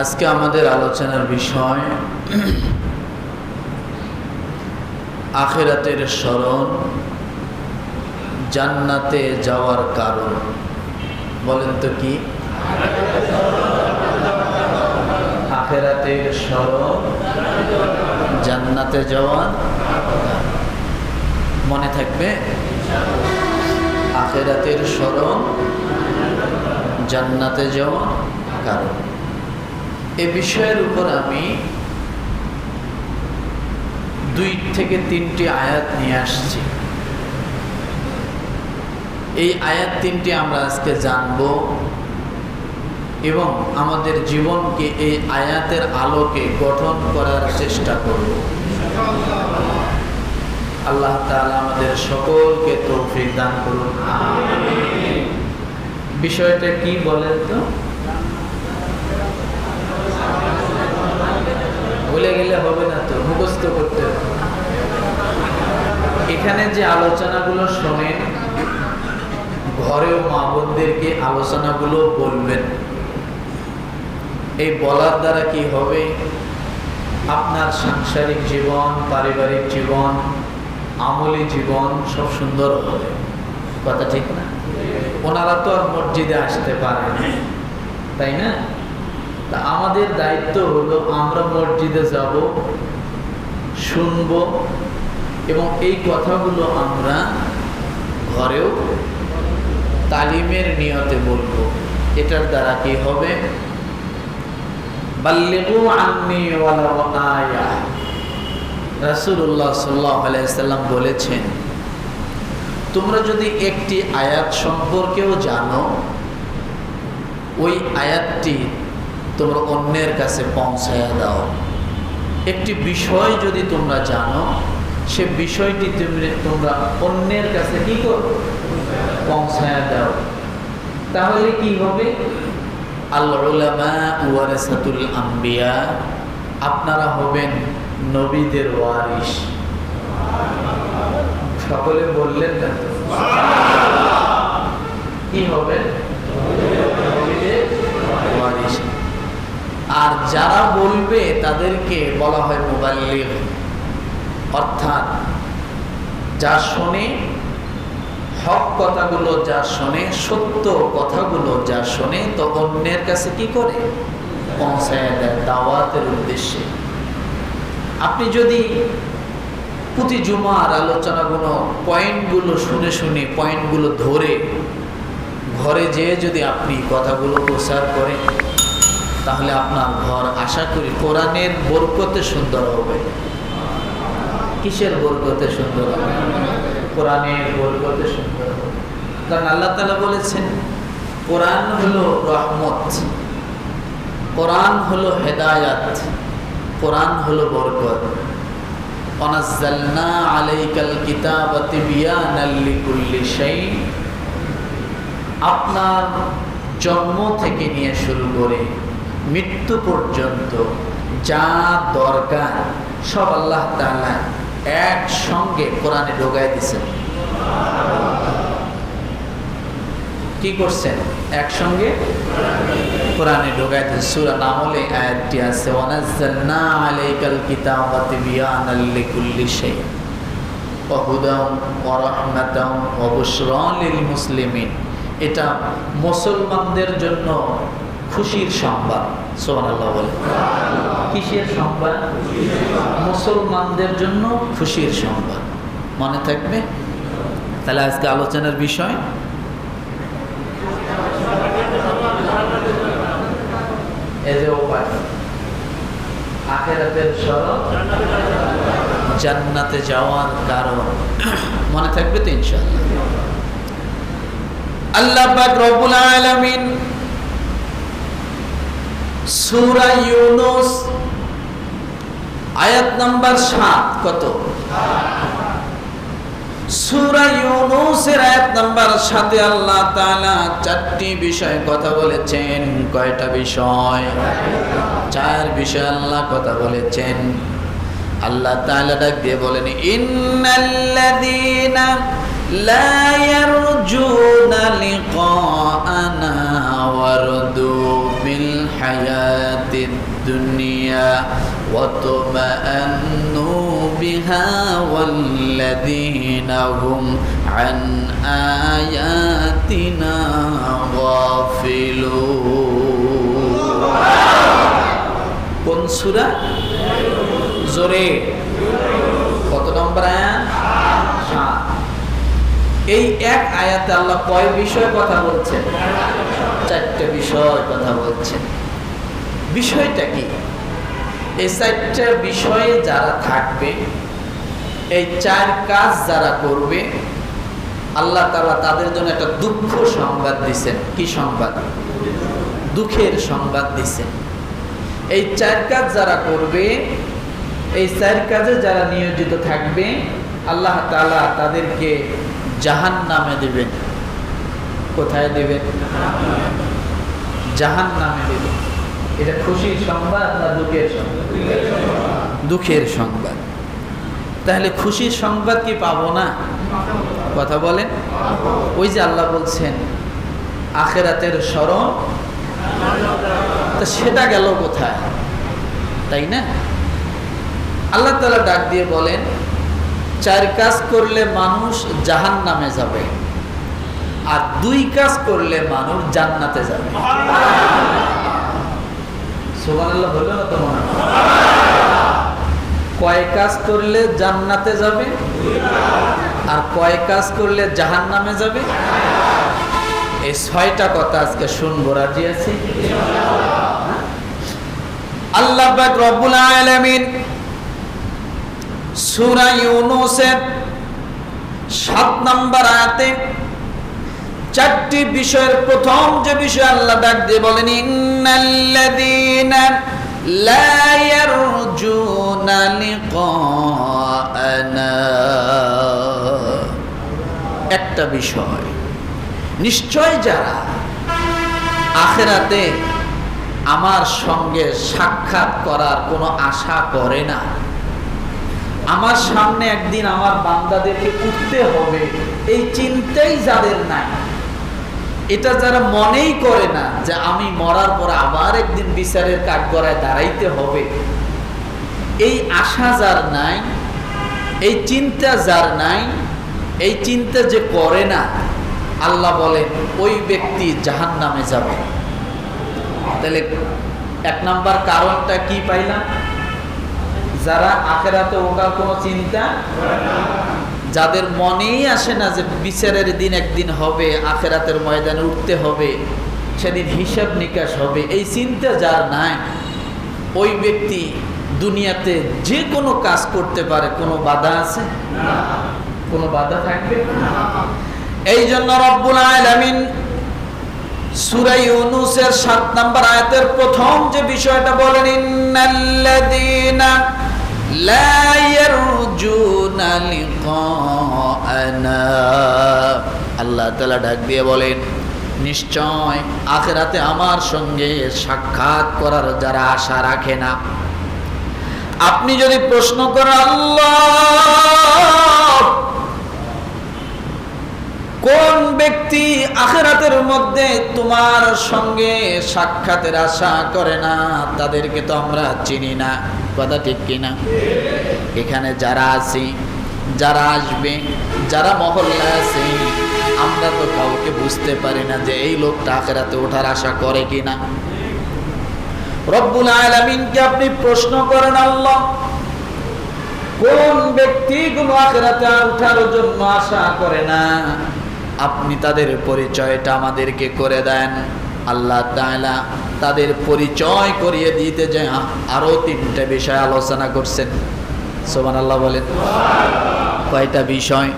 আজকে আমাদের আলোচনার বিষয় আখিরাতের স্মরণ, জান্নাতে যাওয়ার কারণ। বলেন তো কি? আখিরাতের স্মরণ, জান্নাতে যাওয়ার। মনে থাকবে? আখিরাতের স্মরণ, জান্নাতে যাওয়ার কারণ। এ বিষয়ের উপর আমি 2 থেকে 3টি আয়াত নিয়ে আসছি। এই আয়াত 3টি আমরা আজকে জানব এবং আমাদের জীবনকে এই আয়াতের আলোকে গঠন করার চেষ্টা করব। আল্লাহ তাআলা আমাদের সকলকে তৌফিক দান করুন। আমিন। বিষয়টা কি বলেন তো? ভুলে গেলে হবে না তো, মুখস্থ করতে হবে। এখানে যে আলোচনাগুলো শোনেন, ঘরেও মা বোনদেরকে আলোচনাগুলো বলবেন। এই বলার দ্বারা কি হবে? আপনার সাংসারিক জীবন, পারিবারিক জীবন, আমলি জীবন সব সুন্দর হবে। কথা ঠিক না? ওনারা তো আর মসজিদে আসতে পারে না, তাই না? তা আমাদের দায়িত্ব হলো আমরা মসজিদে যাব, শুনবো এবং এই কথাগুলো আমরা ঘরেও তালিমের নিয়তে বলবো। এটার দ্বারা কি হবে? বাল্লিগু আন্নি ওয়ালাউ আয়া। রাসূলুল্লাহ সাল্লাল্লাহু আলাইহি সাল্লাম বলেছেন, তোমরা যদি একটি আয়াত সম্পর্কেও জানো, ওই আয়াতটি তোমরা অন্যের কাছে পৌঁছায়া দাও। একটি বিষয় যদি তোমরা জানো, সে বিষয়টি তোমরা অন্যের কাছে কি করো? পৌঁছায়া দাও। তাহলে কি হবে? আল উলামা ওয়ারাসাতুল আম্বিয়া, আপনারা হবেন নবীদের ওয়ারিস। সকলে বললেন না? কি হবে? নবীদের ওয়ারিস। আর যারা বলবে তাদেরকে বলা হয় মুবাল্লিগ, অর্থাৎ যা শোনে, হক কথাগুলো যা শোনে, সত্য কথাগুলো যা শোনে, তো অন্যের কাছে কি করে? পৌঁছায় দেয় দাওয়াতের উদ্দেশ্যে। আপনি যদি প্রতি জুমার আলোচনাগুলো, পয়েন্টগুলো শুনে শুনে, পয়েন্টগুলো ধরে ঘরে যেয়ে যদি আপনি কথাগুলো প্রচার করেন, তাহলে আপনার ঘর আশা করি কোরআনের বরকতে সুন্দর হবে। কিসের বরকতে সুন্দর হবে? কোরআনের বরকতে সুন্দর হবে। কারণ আল্লাহ তাআলা বলেছেন, কোরআন হলো রহমত, কোরআন হলো হেদায়াত, কোরআন হলো বরকত। ওয়ানাজ্জালনা আলাইকাল কিতাবা তিবয়ানাল লিকুল্লি শাই। আপনার জন্ম থেকে নিয়ে শুরু করে মৃত্যু পর্যন্ত যা দরকার সব আল্লাহ তাআলা একসঙ্গে কোরআনে ঢোকায় দিয়েছেন। কি করছেন? একসঙ্গে কোরআনে ঢোকায় দিয়েছেন। সূরা নামলে আয়াতটি আছে, ওয়ানাজ্জালনা আলাইকাল কিতাবা তিবয়ানাল লিকুল্লি শাই ওয়া হুদাও ওয়া রাহমাতাও ওয়া বুশরা লিল মুসলিমিন। এটা মুসলমানদের জন্য খুশির সংবাদ। সুবহানাল্লাহ বলে। কিসের সংবাদ? মুসলমানদের জন্য খুশির সংবাদ। মনে থাকবে? তাহলে আজকে আলোচনার বিষয় এই যে উপায়, আখিরাতের স্মরণ, জান্নাতে যাওয়ার কারণ। মনে থাকবে তো ইনশাআল্লাহ। আল্লাহ পাক রব্বুল আলামিন সূরা ইউনূস আয়াত নাম্বার 7, কত? সূরা ইউনূসের আয়াত নাম্বার 7 আল্লাহ তাআলা 4টি বিষয় কথা বলেছেন। কয়টা বিষয়? 4 বিষয় আল্লাহ কথা বলেছেন। আল্লাহ তাআলা ডাক দিয়ে বলেন, ইন্নাল্লাযীনা لا يرجون لقاءنا وردوا بالحياة الدنيا واطمأنوا بها والذين هم عن آياتنا غافلون কোন সূরা জোরে কত নম্বর আয়াত এই এক আয়াতে আল্লাহ কয় বিষয় কথা বলছেন চারটি বিষয় কথা বলছেন বিষয়টা কি এই চারটি বিষয়ে যারা থাকবে এই চার কাজ যারা করবে আল্লাহ তাআলা তাদের জন্য একটা দুঃখ সংবাদ দিবেন কি সংবাদ দুঃখের সংবাদ দিবেন এই চার কাজ যারা করবে এই চার কাজে যারা নিয়োজিত থাকবে আল্লাহ তাআলা তাদেরকে জাহান্নামে দিবেন কোথায় দিবেন জাহান্নামে দিবেন এটা খুশির সংবাদ না দুঃখের সংবাদ দুঃখের সংবাদ তাহলে খুশির সংবাদ কি পাবো না কথা বলেন ওই যে আল্লাহ বলছেন আখিরাতের স্মরণ তো সেটা গেল কোথায় তাই না আল্লাহ তাআলা ডাক দিয়ে বলেন চার কাজ করলে মানুষ জাহান্নামে যাবে আর দুই কাজ করলে মানুষ জান্নাতে যাবে সুবহানাল্লাহ বললো না তোমার কয় কাজ করলে জান্নাতে যাবে আর কয় কাজ করলে জাহান্নামে যাবে এই ছয়টা কথা আজকে শুনবো রাজি আছি আল্লাহ পাক রব্বুল আলামিন সূরা ইউনূসের 7 নম্বর আয়াতে চারটি বিষয়ের প্রথম যে বিষয় আল্লাহ ডাক দিয়ে বলেন ইন্নাল্লাযীনা লা ইয়ারজুনা লিকাআনা একটা বিষয় নিশ্চয় যারা আখিরাতে আমার সঙ্গে সাক্ষাৎ করার কোনো আশা করে না আমার সামনে একদিন আমার বান্দাদেরকে উঠতে হবে এই চিন্তাই যাদের নাই এটা যারা মনেই করে না যে আমি মরার পর আবার একদিন বিচারের কাঠগড়ায় দাঁড়াইতে হবে এই আশা যার নাই এই চিন্তা যার নাই এই চিন্তা যে করে না আল্লাহ বলেন ওই ব্যক্তি জাহান্নামে যাবে তাহলে এক নাম্বার কারণটা কি পাইলাম যারা আখিরাতে ওঠার কোনো চিন্তা যাদের মনেই আসে না যে বিচারের দিন একদিন হবে আখিরাতের ময়দানে উঠতে হবে সেদিন হিসাব নিকাশ হবে এই চিন্তা যার নাই ওই ব্যক্তি দুনিয়াতে যে কোনো কাজ করতে পারে কোনো বাধা আছে না কোনো বাধা থাকবে না এই জন্য রব্বুল আলামিন সূরা ইউনূসের 7 নম্বর আয়াতের প্রথম যে বিষয়টা বলেন ইন্নাল্লাযীনা লা ইয়ারজুনা লিকাআনা আল্লাহ তাআলা ডাক দিয়ে বলেন নিশ্চয় আখিরাতে আমার সঙ্গে সাক্ষাৎ করার যারা আশা রাখে না আপনি যদি প্রশ্ন করেন আল্লাহ কোন ব্যক্তি আখিরাতের মধ্যে তোমার সঙ্গে সাক্ষাতের আশা করে না তাদেরকে তো আমরা চিনি না কথা ঠিক কিনা এখানে যারা আছি যারা আসবে যারা মহল্লায় আছে আমরা তো কাউকে বুঝতে পারি না যে এই লোকটা আখিরাতে ওঠার আশা করে কিনা রব্বুল আলামিনকে আপনি প্রশ্ন করেন আল্লাহ কোন ব্যক্তিগুলো আখিরাতে ওঠার জন্য আশা করে না আপনি তাদের পরিচয়টা আমাদেরকে করে দেন আল্লাহ তাআলা তাদের পরিচয় করিয়ে দিতে যায় আরো 3টা বিষয় আলোচনা করছেন সুবহানাল্লাহ বলেন কয়টা বিষয়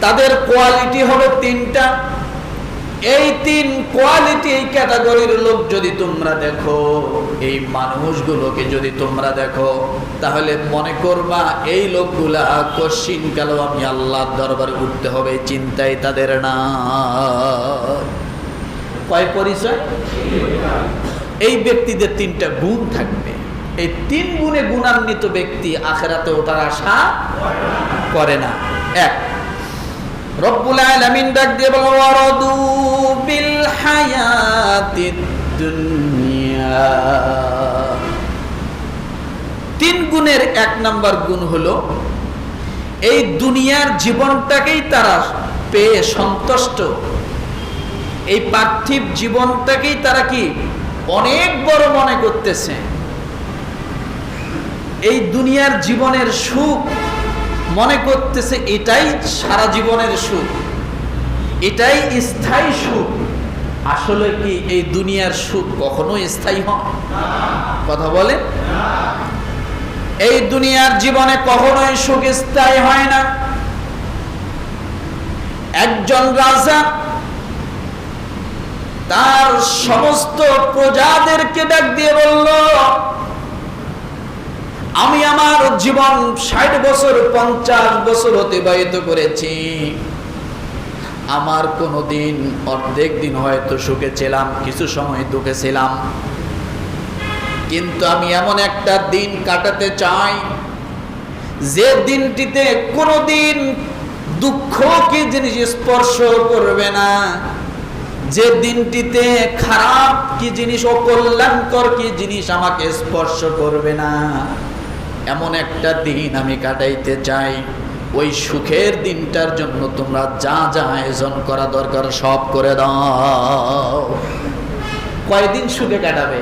তাদের কোয়ালিটি হবে 3টা এই 3 কোয়ালিটি এই ক্যাটাগরির লোক যদি তোমরা দেখো এই মানুষগুলোকে যদি তোমরা দেখো তাহলে মনে করবা এই লোকগুলা কশিন কালো আমি আল্লাহর দরবারে উঠতে হবে চিন্তাই তাদের না কয় পরিচয় এই ব্যক্তিদের 3টা গুণ থাকবে এই 3 গুণে গুণান্বিত ব্যক্তি আখিরাতে ওঠার আশা করে না এক রব্বুল আলামিন ডাক দিয়ে বলেন ওয়ারাদু বিল হায়াতিদ দুনিয়া। 3 গুণের 1 নাম্বার গুণ হলো এই দুনিয়ার জীবনটাকেই তারা পেয়ে সন্তুষ্ট। এই পার্থিব জীবনটাকেই তারা কি অনেক বড় মনে করতেছে। এই দুনিয়ার জীবনের সুখ মনে করতেছে এটাই সারা জীবনের সুখ, এটাই স্থায়ী সুখ। আসলে কি এই দুনিয়ার সুখ কখনো স্থায়ী হয়? কথা বলে, এই দুনিয়ার জীবনে কখনোই সুখ স্থায়ী হয় না। একজন রাজা তার সমস্ত প্রজাদেরকে ডাক দিয়ে বলল, আমি আমার জীবন 60 বছর 50 বছর অতিবাহিত করেছি, আমার কোনোদিন অর্ধেক দিন হয়তো সুখে ছিলাম, কিছু সময় দুঃখে ছিলাম, কিন্তু আমি এমন একটা দিন কাটাতে চাই যে দিনটিতে কোনোদিন দুঃখ কি জিনিস স্পর্শ করবে না, যে দিনটিতে খারাপ কি জিনিস, অকল্যাণকর কি জিনিস আমাকে স্পর্শ করবে না। এমন একটা দিন আমি কাটাইতে চাই। ওই সুখের দিনটার জন্য তোমরা যা যা আয়োজন করা দরকার সব করে দাও। কয়দিন সুখে কাটাবে?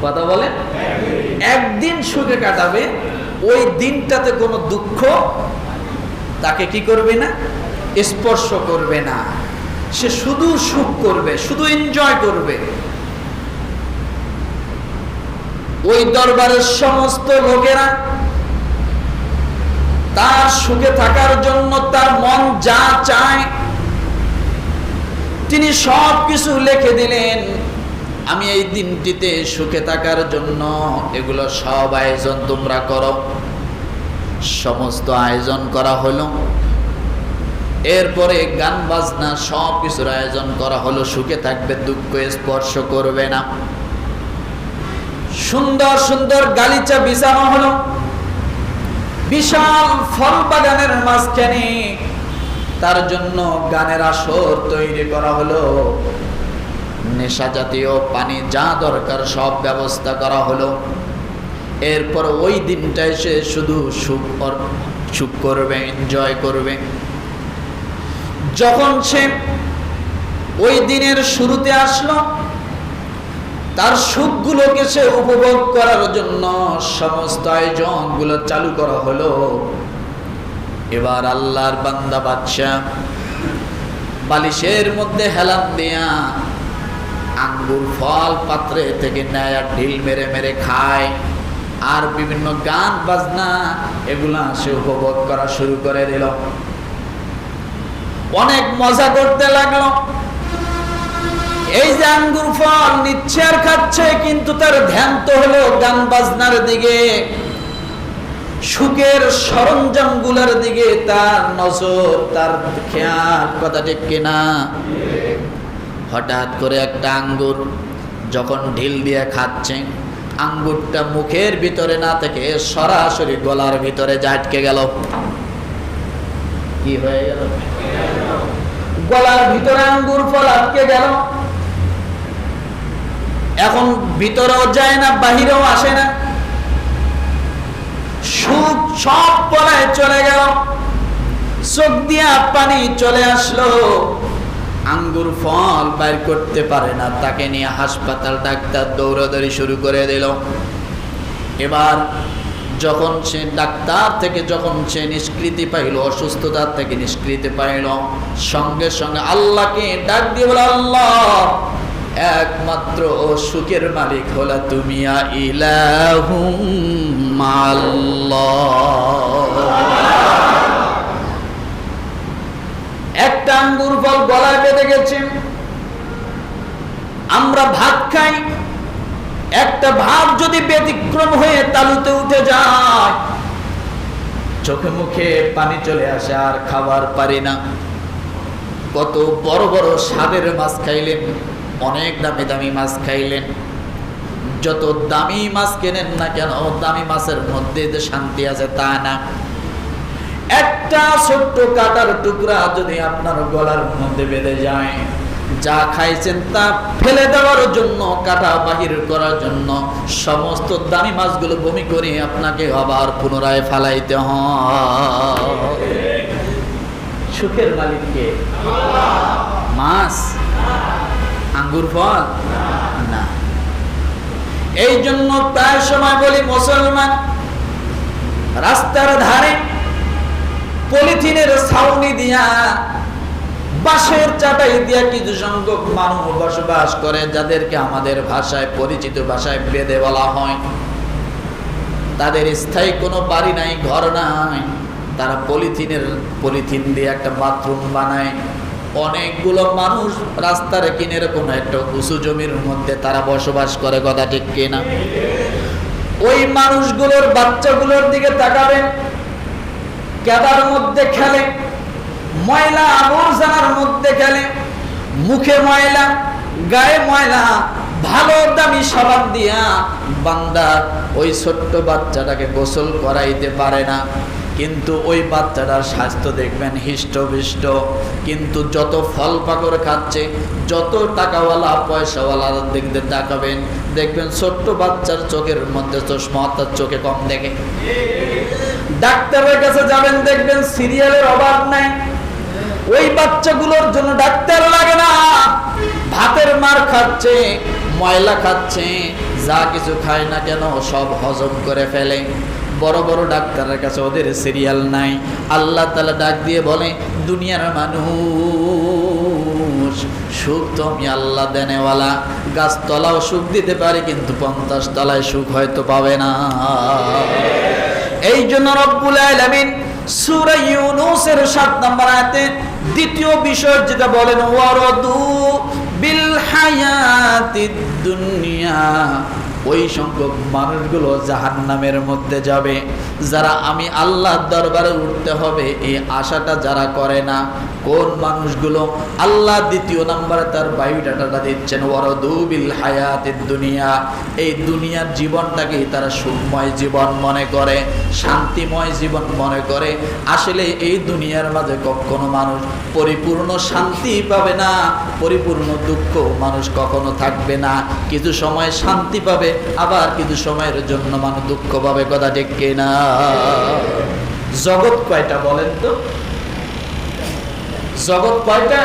কথা বলে, একদিন সুখে কাটাবে। ওই দিনটাতে কোনো দুঃখ তাকে কি করবে না, স্পর্শ করবে না। সে শুধু সুখ করবে, শুধু এনজয় করবে। ওই দরবারের সমস্ত লোকেরা তার সুখে থাকার জন্য তার মন যা চায় তিনি সব কিছু লিখে দিলেন। আমি এই দিনটিতে সুখে থাকার জন্য এগুলো সব আয়োজন তোমরা করো। সমস্ত আয়োজন করা হলো। এরপরে গান বাজনা সব কিছুর আয়োজন করা হলো। সুখে থাকবে, দুঃখ স্পর্শ করবে না। সুন্দর সুন্দর গালিচা বিছানো হলো। বিশাল ফল বাগানের মাঝখানে তার জন্য গানের আসর তৈরি করা হলো। নেশা জাতীয় পানি যা দরকার সব ব্যবস্থা করা হলো। এরপর ওই দিনটায় সে শুধু সুখ করবে, এনজয় করবে। যখন সে ওই দিনের শুরুতে আসলো, তার সুখগুলোকে সে উপভোগ করার জন্য সমস্ত আয়োজনগুলো চালু করা হলো। এবার আল্লাহর বান্দা বাদশা বালিশের মধ্যে হেলান দিয়া আঙ্গুর ফল পাত্রে থেকে নেয় আর ঢিল মেরে মেরে খায়, আর বিভিন্ন গান বাজনা এগুলা সে উপভোগ করা শুরু করে দিল। অনেক মজা করতে লাগলো। এই যে আঙ্গুর ফল নিচ্ছে আর খাচ্ছে, কিন্তু তার ধ্যান তো হলো গান বাজনার দিকে, সুখের সরঞ্জাম গুলার দিকে তার নজর, তার খেয়াল। কথা ঠিক কিনা? হঠাৎ করে একটা আঙ্গুর যখন ঢিল দিয়ে খাচ্ছে, আঙ্গুরটা মুখের ভিতরে না থেকে সরাসরি গলার ভিতরে আটকে গেল। কি হয়ে গেল? গলার ভিতরে আঙ্গুর ফল আটকে গেল। এখন ভিতরেও যায় না, বাহিরেও আসে না। সুখ সব পলায় চলে গেল। চোখ দিয়া পানি চলে আসলো। আঙ্গুর ফল বাইর করতে পারে না। তাকে নিয়ে হাসপাতাল, ডাক্তার দৌড়াদৌড়ি শুরু করে দিল। এবার যখন সে ডাক্তার থেকে যখন সে নিষ্কৃতি পাইল, অসুস্থতার থেকে নিষ্কৃতি পাইল, সঙ্গে সঙ্গে আল্লাহকে ডাক দিয়ে বলে, আল্লাহ একমাত্র সুখের মালিক হলা তুমি, ইলাহুম আল্লাহ। একটা আঙ্গুর ফল গলায় বেঁধে গেছে। আমরা ভাত খাই, একটা ভাত যদি ব্যতিক্রম হয়ে তালুতে উঠে যায়, চোখে মুখে পানি চলে আসে, আর খাবার পারি না। কত বড় বড় স্বাদের মাছ খাইলেন, অনেক দামি দামি মাছ খাইলেন। যত দামি মাছ কেনেন না কেন, দামি মাছের মধ্যে যে শান্তি আছে তা না। একটা ছোট্ট কাটার টুকরা যদি আপনার গলার মধ্যে বেঁধে যায়, যা খাইছেন তা ফেলে দেওয়ার জন্য, কাটা বাহির করার জন্য সমস্ত দামি মাছগুলো বমি করে আপনাকে আবার পুনরায় ফালাইতে হয়। সুখের মালিককে মাছ, আঙ্গুর ফল না। এই জন্য প্রায় সময় বলি, মুসলমান রাস্তার ধারে পলিথিনের ছাউনি দিয়া, বাঁশের চাটাই দিয়া কিছু সংখ্যক মানুষ বসবাস করে, যাদেরকে আমাদের ভাষায়, পরিচিত ভাষায় বেদে বলা হয়। তাদের স্থায়ী কোনো বাড়ি নাই, ঘর নাই, তারা পলিথিন দিয়ে একটা বাথরুম বানায়। অনেকগুলো মানুষ রাস্তার কিনে এরকম একটা উঁচু জমির মধ্যে তারা বসবাস করে, কথা ঠিক কিনা? ওই মানুষগুলোর বাচ্চাগুলোর দিকে তাকাবেন, কেদার মধ্যে খেলে, ময়লা আবর্জনার মধ্যে খেলে, মুখে ময়লা, গায়ে ময়লা, ভালো দামি সাবান দিয়া বান্দা ওই ছোট্ট বাচ্চাটাকে গোসল করাইতে পারে না। কিন্তু ওই বাচ্চাটার স্বাস্থ্য দেখবেন হিষ্টপিষ্ট, কিন্তু যত ফল পাকড় খাচ্ছে, যত টাকাওয়ালা পয়সাওয়ালার দিকে তাকাবেন, দেখবেন ছোট্ট বাচ্চার চোখের মধ্যে চশমা, তার চোখে কম দেখে। ডাক্তারের কাছে যাবেন, দেখবেন সিরিয়ালের অভাব নাই। ওই বাচ্চাগুলোর জন্য ডাক্তার লাগে না, ভাতের মার খাচ্ছে, ময়লা খাচ্ছে, যা কিছু খায় না কেন সব হজম করে ফেলে। বড় বড় ডাক্তারের কাছে ওদের সিরিয়াল নাই। আল্লাহ তাআলা ডাক দিয়ে বলে, দুনিয়ার মানুষ, সুখ তো আমি আল্লাহ দেনেওয়ালা। গাছতলাও সুখ দিতে পারে, কিন্তু 50 তলায় সুখ হয়তো পাবে না। এই জন্য রব্বুল আলামিন সূরা ইউনূসের 7 নম্বর আয়াতে দ্বিতীয় বিষয় যেটা বলেন, ওয়ারাদু বিল হায়াতিদ দুনিয়া, ওই সংখ্যক মানুষগুলো জাহান্নামের মধ্যে যাবে, যারা আমি আল্লাহর দরবারে উঠতে হবে এই আশাটা যারা করে না। কোন মানুষগুলো? আল্লাহ দ্বিতীয় নম্বরে তার বায়োডাটাটা দিচ্ছেন, ওয়ারাদু বিল হায়াতিদ দুনিয়া, এই দুনিয়ার জীবনটাকে তারা সুখময় জীবন মনে করে, শান্তিময় জীবন মনে করে। আসলে এই দুনিয়ার মাঝে কখনো মানুষ পরিপূর্ণ শান্তি পাবে না, পরিপূর্ণ দুঃখ মানুষ কখনো থাকবে না। কিছু সময় শান্তি পাবে, আবার কিছু সময়ের জন্য মানুষ দুঃখ পাবে, কথা ঠিক কিনা? জগৎ কয়টা বলেন তো? জগৎ কয়টা?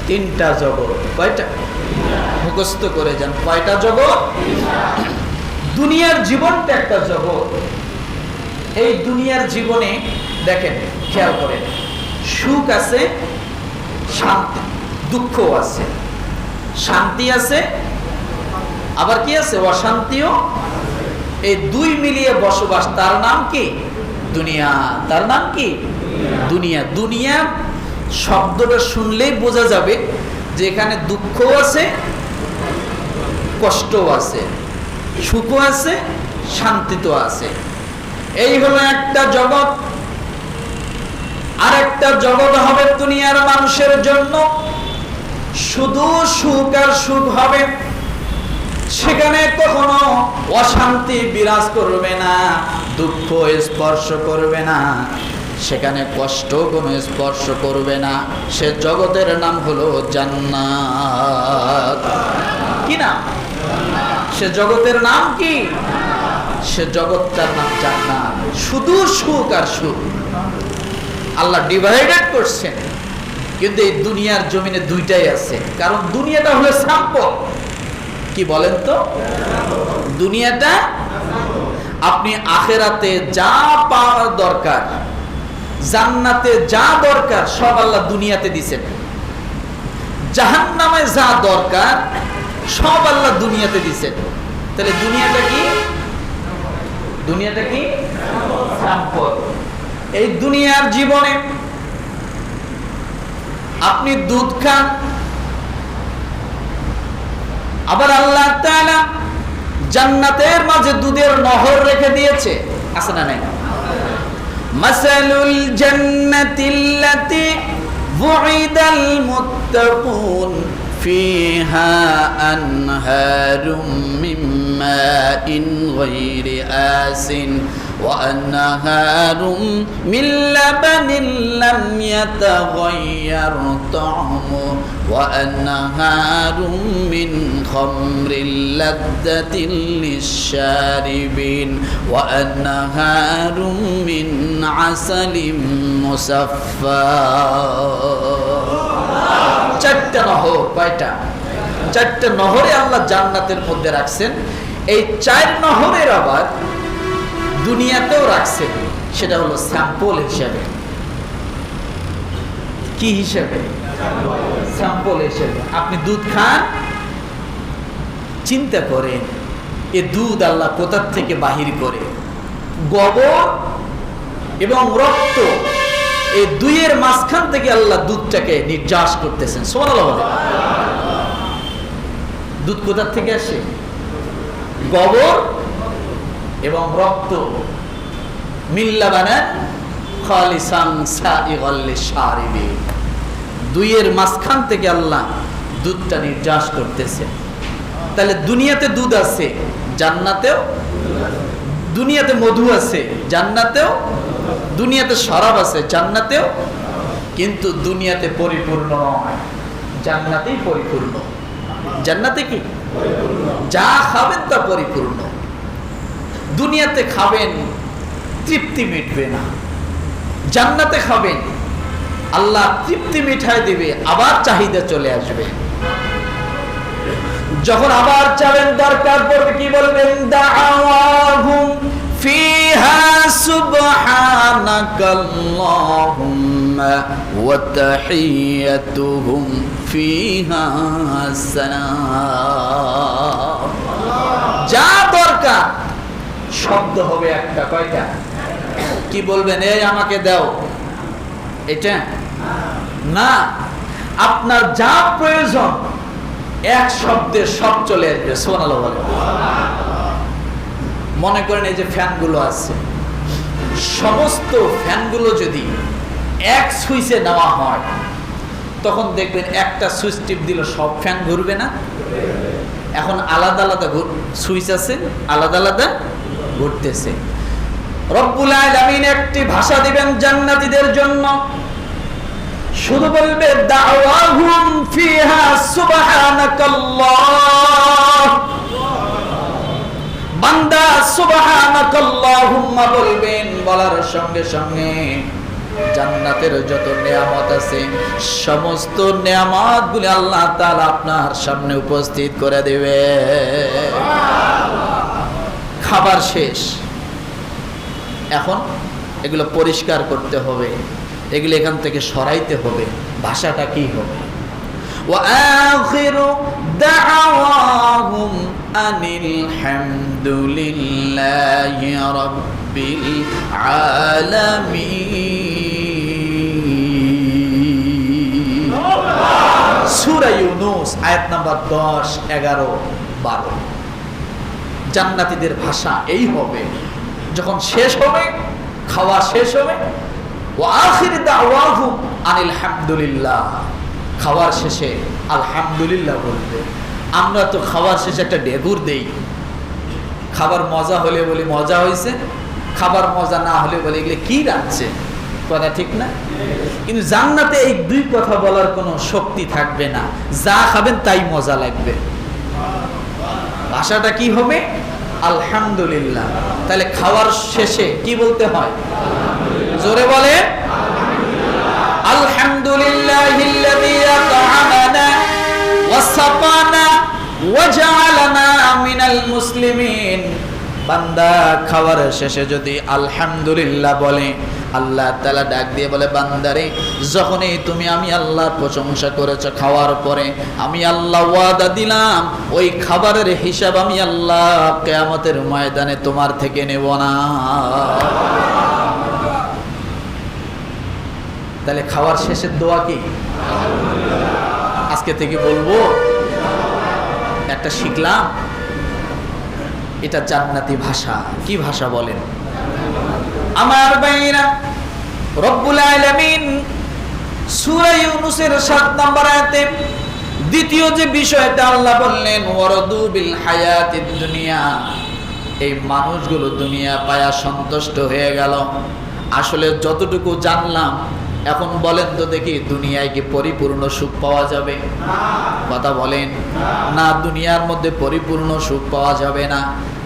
3টা জগৎ। কয়টা? মুখস্থ করে যান, কয়টা জগৎ? দুনিয়ার জীবনটা একটা জগৎ। এই দুনিয়ার জীবনে দেখেন, খেয়াল করেন, সুখ আছে, শান্তি, দুঃখ আছে, শান্তি আছে, আবার কি আছে? অশান্তিও। এই দুই মিলিয়ে বসবাস, তার নাম কি? দুনিয়া। তার নাম কি? দুনিয়া। দুনিয়া শব্দটা শুনলেই বোঝা যাবে যে এখানে দুঃখও আছে, কষ্টও আছে, সুখও আছে, শান্তি তো আছে। এই হলো একটা জগৎ। আরেকটা জগৎ হবে দুনিয়ার মানুষের জন্য শুধু সুখ আর সুখ হবে, সেখানে কখনো অশান্তি বিরাজ করবে না, দুঃখ স্পর্শ করবে না, সেখানে কষ্ট কোনো স্পর্শ করবে না। সে জগতের নাম হলো জান্নাত। কি নাম? সে জগতের নাম কি? সে জগৎটার নাম জান্নাত। শুধু সুখ আর সুখ। আল্লাহ ডিভাইডেড করছেন, কিন্তু এই দুনিয়ার জমিনে দুইটাই আছে। কারণ দুনিয়াটা হলো স্যাম্পল। কি বলেন তো? দুনিয়াটা, আপনি আখেরাতে যা পাওয়ার দরকার, জান্নাতে যা দরকার, সব আল্লাহ দুনিয়াতে দিছেন। জাহান্নামে যা দরকার সব আল্লাহ দুনিয়াতে দিছেন। তাহলে দুনিয়াটা কি? দুনিয়াটা কি? স্যাম্পল। এই দুনিয়ার জীবনে আপনি দুধ খান, আবার আল্লাহ তাআলা জান্নাতের মাঝে দুধের নহর রেখে দিয়েছে, আছে না নাই? মাসালুল জান্নাতিল্লাতী ওয়িদাল মুত্তাকুন ফিহা আনহারুম মিন মাইন গায়রি আসিন وأنهار من لبن لم يتغير طعمه وأنهار من خمر لذة للشاربين وأنهار من عسل مصفى চারটা নহর কয়টা চারটা নহরে আল্লাহ জান্নাতের মধ্যে রাখছেন এই চার নহরের আবার দুনিয়াতেও রাখছেন সেটা হলো স্যাম্পল হিসাবে কি হিসাবে স্যাম্পল হিসাবে আপনি দুধ খান চিন্তা করেন এই দুধ আল্লাহ কোথা থেকে বাহির করে গোবর এবং রক্ত এই দুইয়ের মাঝখান থেকে আল্লাহ দুধটাকে নির্যাস করতেছেন সুবহানাল্লাহ দুধ কোথা থেকে আসে গোবর এবং রক্ত মিল্লাবানা খালিসান সাইগাল লিশারিবিন দুইয়ের মাঝখান থেকে আল্লাহ দুধটা নির্যাস করতেছেন তাহলে দুনিয়াতে দুধ আছে জান্নাতেও দুনিয়াতে মধু আছে জান্নাতেও দুনিয়াতে শরাব আছে জান্নাতেও কিন্তু দুনিয়াতে পরিপূর্ণ নয় জান্নাতেই পরিপূর্ণ জান্নাতে কি যা খাবেন তা পরিপূর্ণ দুনিয়াতে খাবেন তৃপ্তি মিটবে না জান্নাতে খাবেন আল্লাহ তৃপ্তি মিঠাই দিবে আবার চাহিদা চলে আসবে যখন আবার চাবেন দরকার পড়বে কি বলবেন দাআওয়াহুম ফিহা সুবহানাকাল্লাহুম্মা ওয়া তাহিয়াতুহুম ফিহা সালাম যা দরকার শব্দ হবে একটা কয়টা কি বলবেন এই আমাকে দাও এটা না আপনার যা প্রয়োজন এক শব্দে সব চলে আসবে সুবহানাল্লাহ মনে করেন এই যে ফ্যানগুলো আছে সমস্ত ফ্যানগুলো যদি এক সুইচে নেওয়া হয় তখন দেখবেন একটা সুইচ টিপ দিলে সব ফ্যান ঘুরবে না এখন আলাদা আলাদা সুইচ আছে আলাদা আলাদা ঘুরতেছে রব্বুল আলামিন একটি ভাষা দিবেন জান্নাতীদের জন্য শুধু বলবে দাওয়াহুম ফিহা সুবহানাকাল্লাহ বান্দা সুবহানাকাল্লাহুম্মা বলবেন বলার সঙ্গে সঙ্গে জান্নাতের যত নিয়ামত আছে সমস্ত নিয়ামতগুলি আল্লাহ তাআলা আপনার সামনে উপস্থিত করে দেবে খাবার শেষ এখন এগুলো পরিষ্কার করতে হবে এগুলো এখান থেকে সরাইতে হবে ভাষাটা কি হবে ওয়া আখিরু দাআওয়াহুম আনিল হামদুলিল্লাহি রাব্বিল আলামিন সূরা ইউনূস আয়াত নাম্বার 10 11 12 জান্নাতীদের ভাষা এই হবে যখন শেষ হবে খাওয়া শেষ হবে ওয়া আখির দাওয়াহুম আনিল হামদুলিল্লাহ খাওয়ার শেষে আলহামদুলিল্লাহ বলবে আমরা তো খাওয়ার শেষে একটা ডেগুর দেই খাবার মজা হলে বলি মজা হয়েছে খাবার মজা না হলে বলি এগুলো কি রাখছে কথা ঠিক না কিন্তু জান্নাতে এই দুই কথা বলার কোনো শক্তি থাকবে না যা খাবেন তাই মজা লাগবে ভাষাটা কি হবে আলহামদুলিল্লাহ তাহলে খাওয়ার শেষে কি বলতে হয় জোরে বলে আলহামদুলিল্লাহিল্লাযী আত'আমানা ওয়া সাকানা ওয়া জা'আলানা মিনাল মুসলিমিন বান্দা খাওয়ার শেষে যদি আলহামদুলিল্লাহ বলে আল্লাহ তাআলা ডাক দিয়ে বলে বান্দারে যখনই তুমি আমি আল্লাহর প্রশংসা করেছো খাওয়ার পরে আমি আল্লাহ ওয়াদা দিলাম ওই খাবারের হিসাব আমি আল্লাহ কিয়ামতের ময়দানে তোমার থেকে নেব না তাহলে খাওয়ার শেষের দোয়া কি আজকে থেকে বলবো একটা শিখলাম এটা জান্নাতি ভাষা কি ভাষা বলেন আমার ভাইরা রব্বুল আলামিন সূরা ইউনূসের 7 নম্বর আয়াতে দ্বিতীয় যে বিষয়টা আল্লাহ বললেন ওয়ারাদু বিল হায়াতিদ দুনিয়া এই মানুষগুলো দুনিয়া পায়া সন্তুষ্ট হয়ে গেল। আসলে যতটুকু জানলাম, এখন বলেন তো দেখি, দুনিয়ায় কি পরিপূর্ণ সুখ পাওয়া যাবে? কথা বলেন না, দুনিয়ার মধ্যে পরিপূর্ণ সুখ পাওয়া যাবে না।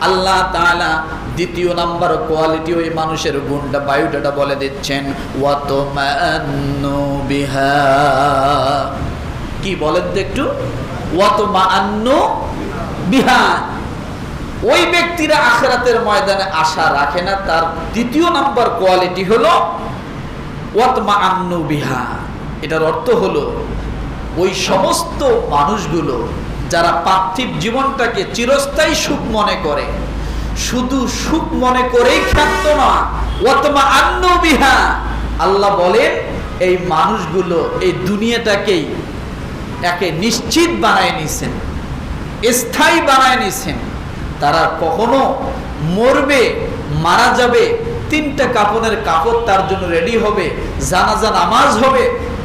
আল্লাহ তাআলা দ্বিতীয় নাম্বার কোয়ালিটি ওই মানুষের গুণটা, বায়ুটা বলে দিচ্ছেন, ওয়াতমাআন্নু বিহা। কি বলেন তো একটু, ওয়াতমাআন্নু বিহা। ওই ব্যক্তিরা আখিরাতের ময়দানে আশা রাখে না। তার দ্বিতীয় নাম্বার কোয়ালিটি হলো ওয়াতমাআন্নু বিহা। এটার অর্থ হলো ওই সমস্ত মানুষগুলো যারা পার্থিব জীবনটাকে চিরস্থায়ী সুখ মনে করে, শুধু সুখ মনে করেই ক্ষান্ত না, ওয়াতমাআন্নু বিহা। আল্লাহ বলেন এই মানুষগুলো এই দুনিয়াটাকেই একে নিশ্চিত বানায় নিছেন, স্থায়ী বানায় নিছেন। তারা কখনো মরবে, মারা যাবে, 3টা কাফনের কাপড় তার জন্য রেডি হবে, জানাজা নামাজ হবে,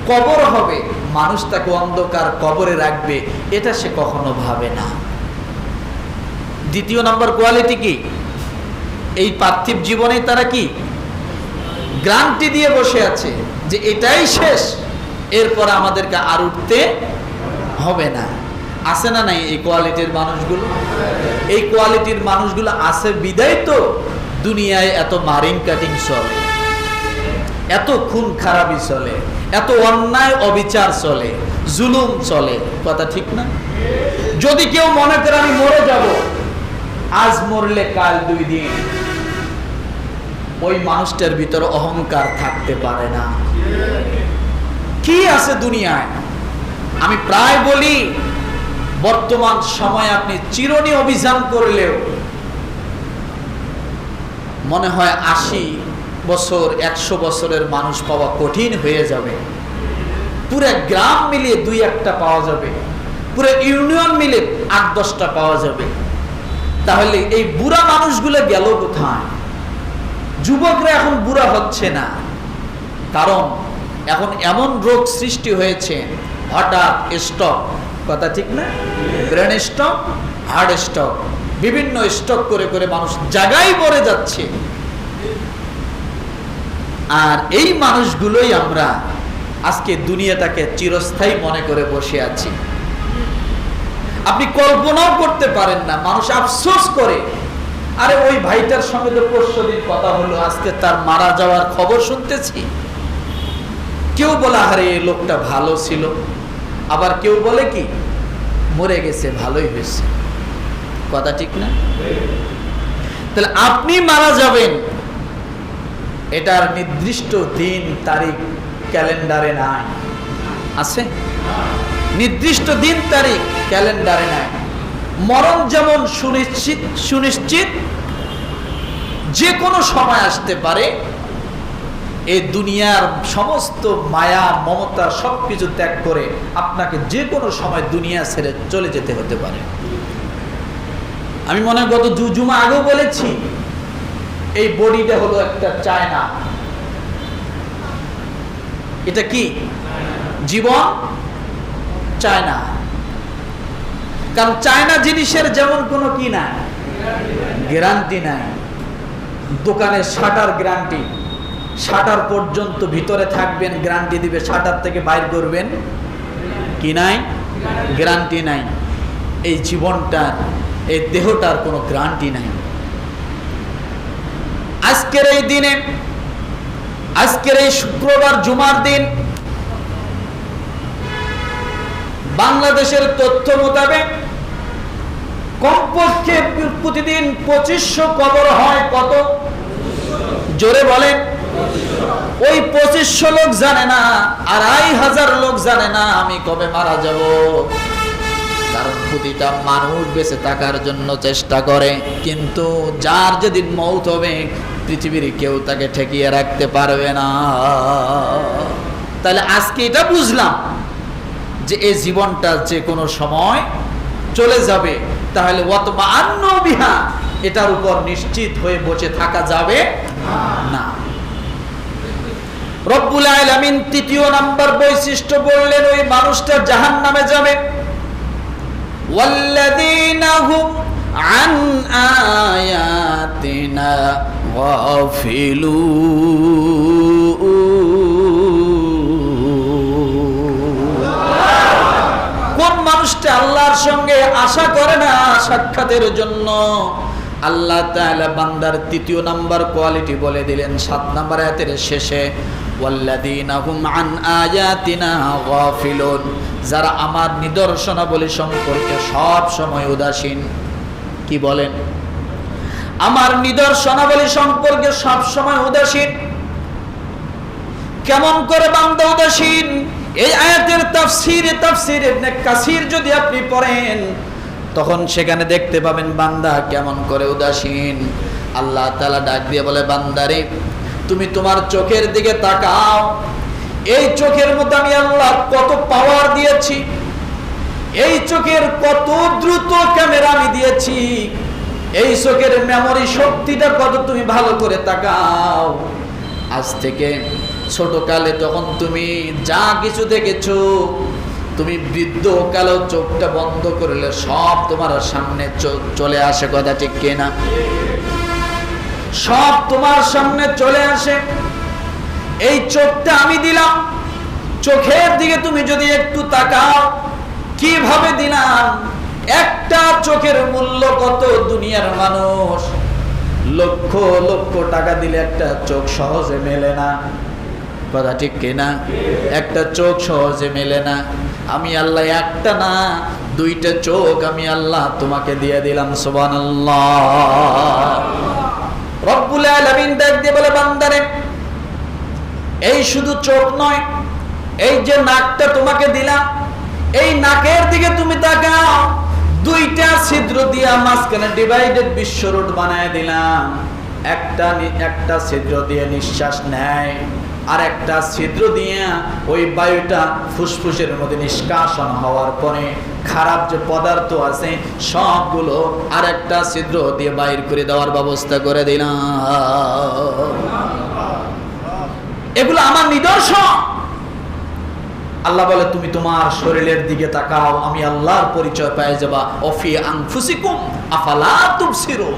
কবর হবে, মানুষ তাকে অন্ধকার কবরে রাখবে, এটা সে কখনো ভাবে না। দ্বিতীয় নাম্বার কোয়ালিটি কি, এই পার্থিব জীবনে তারা কি গ্যারান্টি দিয়ে বসে আছে যে এটাই শেষ, এরপর আমাদেরকে আর উঠতে হবে না। আছে না নাই এই কোয়ালিটির মানুষগুলো? এই কোয়ালিটির মানুষগুলো আছে বিদায় তো দুনিয়ায় এত মারিং কাটিং চলে, এত খুন খারাপি চলে, এত অন্যায় অবিচার চলে, জুলুম চলে। কথা ঠিক না? যদি কেউ মনে করে আমি মরে যাব, আজ মরলে কাল 2 দিন, ওই মানুষটার ভিতর অহংকার থাকতে পারে না। কি আছে দুনিয়ায়? আমি প্রায় বলি, বর্তমান সময়ে আপনি চিরুনি অভিযান করলেও মনে হয় 80 বছর 100 বছরের মানুষ পাওয়া কঠিন হয়ে যাবে। পুরো গ্রাম মিলিয়ে 2-1টা পাওয়া যাবে, পুরো ইউনিয়ন মিলে 8-10টা পাওয়া যাবে। তাহলে এই বুড়া মানুষগুলো গেল কোথায়? যুবকরা এখন বুড়া হচ্ছে না, কারণ এখন এমন রোগ সৃষ্টি হয়েছে, হঠাৎ স্ট্রোক। কথা ঠিক না? ব্রেন স্ট্রোক, হার্ট স্ট্রোক, বিভিন্ন স্ট্রোক করে করে মানুষ জায়গায় পড়ে যাচ্ছে। আর এই মানুষগুলোই আমরা আজকে দুনিয়াটাকে চিরস্থায়ী মনে করে বসে আছি। আপনি কল্পনাও করতে পারেন না, মানুষ আফসোস করে, আরে ওই ভাইটার সঙ্গে তো পরশুদিন কথা হলো, আজকে তার মারা যাওয়ার খবর শুনতেছি। কেউ বলে আরে এই লোকটা ভালো ছিল, আবার কেউ বলে কি মরে গেছে, ভালোই হয়েছে। কথা ঠিক না? তাহলে আপনি মারা যাবেন, এটার নির্দিষ্ট দিন তারিখ ক্যালেন্ডারে নাই। আছে? নির্দিষ্ট দিন তারিখ ক্যালেন্ডারে নাই। মরণ যেমন সুনিশ্চিত, যে কোনো সময় আসতে পারে। এই দুনিয়ার সমস্ত মায়া মমতা সবকিছু ত্যাগ করে আপনাকে যে কোনো সময় দুনিয়া ছেড়ে চলে যেতে হতে পারে। আমি মনে হয় গত জুমা আগেও বলেছি, এই বডিটা হলো একটা চায়না। এটা কি জীবন? চায়না। কারণ চায়না জিনিসের যেমন কোনো কি নাই, গ্যারান্টি নাই। দোকানের শাটার গ্যারান্টি, শাটার পর্যন্ত ভিতরে থাকবেন, গ্যারান্টি দিবে, শাটার থেকে বাইর করবেন কি নাই, গ্যারান্টি নাই। এই জীবনটার, এই দেহটার কোনো গ্যারান্টি নাই। আজকের এই দিনে, আজকের এই শুক্রবার জুমার দিন, বাংলাদেশের তথ্য মোতাবেক কমপক্ষে প্রতিদিন 2500 কবর হয়। কত? জোরে বলেন। ওই 2500 লোক জানে না, 2500 লোক জানে না আমি কবে মারা যাব। কারণ প্রতিটা মানুষ বেঁচে থাকার জন্য চেষ্টা করে, কিন্তু যার যেদিন মৌত হবে পৃথিবীর কেউ তাকে ঠেকিয়ে রাখতে পারবে না। তাহলে আজকে এটা বুঝলাম যে এই জীবনটা যে কোনো সময় চলে যাবে। তাহলে ওয়াতমাআন্নু বিহা, এটার উপর নিশ্চিত হয়ে বসে থাকা যাবে না। রব্বুল আলামিন 3য় নাম্বার বৈশিষ্ট্য বললেন, ওই মানুষটা জাহান্নামে যাবে। ওয়াল্লাযীনা হুম আন আয়া গাফিলুন। কোন মানুষটা আল্লাহর সঙ্গে আশা করে না সাক্ষাতের জন্য, আল্লাহ তাআলা বান্দার তৃতীয় নাম্বার কোয়ালিটি বলে দিলেন 7 নাম্বার আয়াতের শেষে, ওয়াল্লাযীনা হুম আন আয়াতিনা গাফিলুন, যারা আমার নিদর্শনাবলী সম্পর্কে সব সময় উদাসীন। কি বলেন? আমার নিদর্শনাবলী সম্পর্কে সব সময় উদাসীন। কেমন করে বান্দা উদাসীন? এই আয়াতের তাফসীর ইবনে কাসির যদি আপনি পড়েন, তখন সেখানে দেখতে পাবেন বান্দা কেমন করে উদাসীন। আল্লাহ তাআলা ডাক দিয়ে বলে, বান্দারে তুমি তোমার চোখের দিকে তাকাও। এই চোখের মধ্যে আমি আল্লাহ কত পাওয়ার দিয়েছি, এই চোখের কত দ্রুত ক্যামেরা আমি দিয়েছি, এই চোখের মেমোরি শক্তিটা কত তুমি ভালো করে তাকাও। আজ থেকে ছোটকালে তখন তুমি যা কিছু দেখেছো, তুমি বৃদ্ধ কালেও চোখটা বন্ধ করলে সব তোমার সামনে চলে আসে। কথা ঠিক কিনা? সব তোমার সামনে চলে আসে। এই চোখটা আমি দিলাম, চোখের দিকে তুমি যদি একটু তাকাও, কিভাবে দিলাম? একটা চোখের মূল্য কত? দুনিয়ার মানুষ লক্ষ লক্ষ টাকা দিলে একটা চোখ সহজে মেলে না। কথা ঠিক কিনা? একটা চোখ সহজে মেলে না। আমি আল্লাহ একটা না, 2টা চোখ আমি আল্লাহ তোমাকে দিয়ে দিলাম। সুবহানাল্লাহ। রব্বুল আলামিন ডাক দিয়ে বলে, বান্দারে এই শুধু চোখ নয়, এই যে নাকটা তোমাকে দিলাম, এই নাকের দিকে তুমি তাকাও। 2টা ছিদ্র দিয়া মাঝখানে ডিভাইডেড বিশ্ব রোড বানায় দিলাম। একটা ছিদ্র দিয়ে নিঃশ্বাস নেয়, আর একটা ছিদ্র দিয়ে ওই বায়ুটা ফুসফুসের মধ্যে নিষ্কাশন হওয়ার পরে খারাপ যে পদার্থ আছে সবগুলো আর একটা ছিদ্র দিয়ে বাইর করে দেওয়ার ব্যবস্থা করে দিলাম। এগুলো আমার নিদর্শন। আল্লাহ বলে, তুমি তোমার শরীরের দিকে তাকাও, আমি আল্লাহর পরিচয় পেয়ে যাবা। অফি আনফুসিকুম আফালা তুবসিরুন।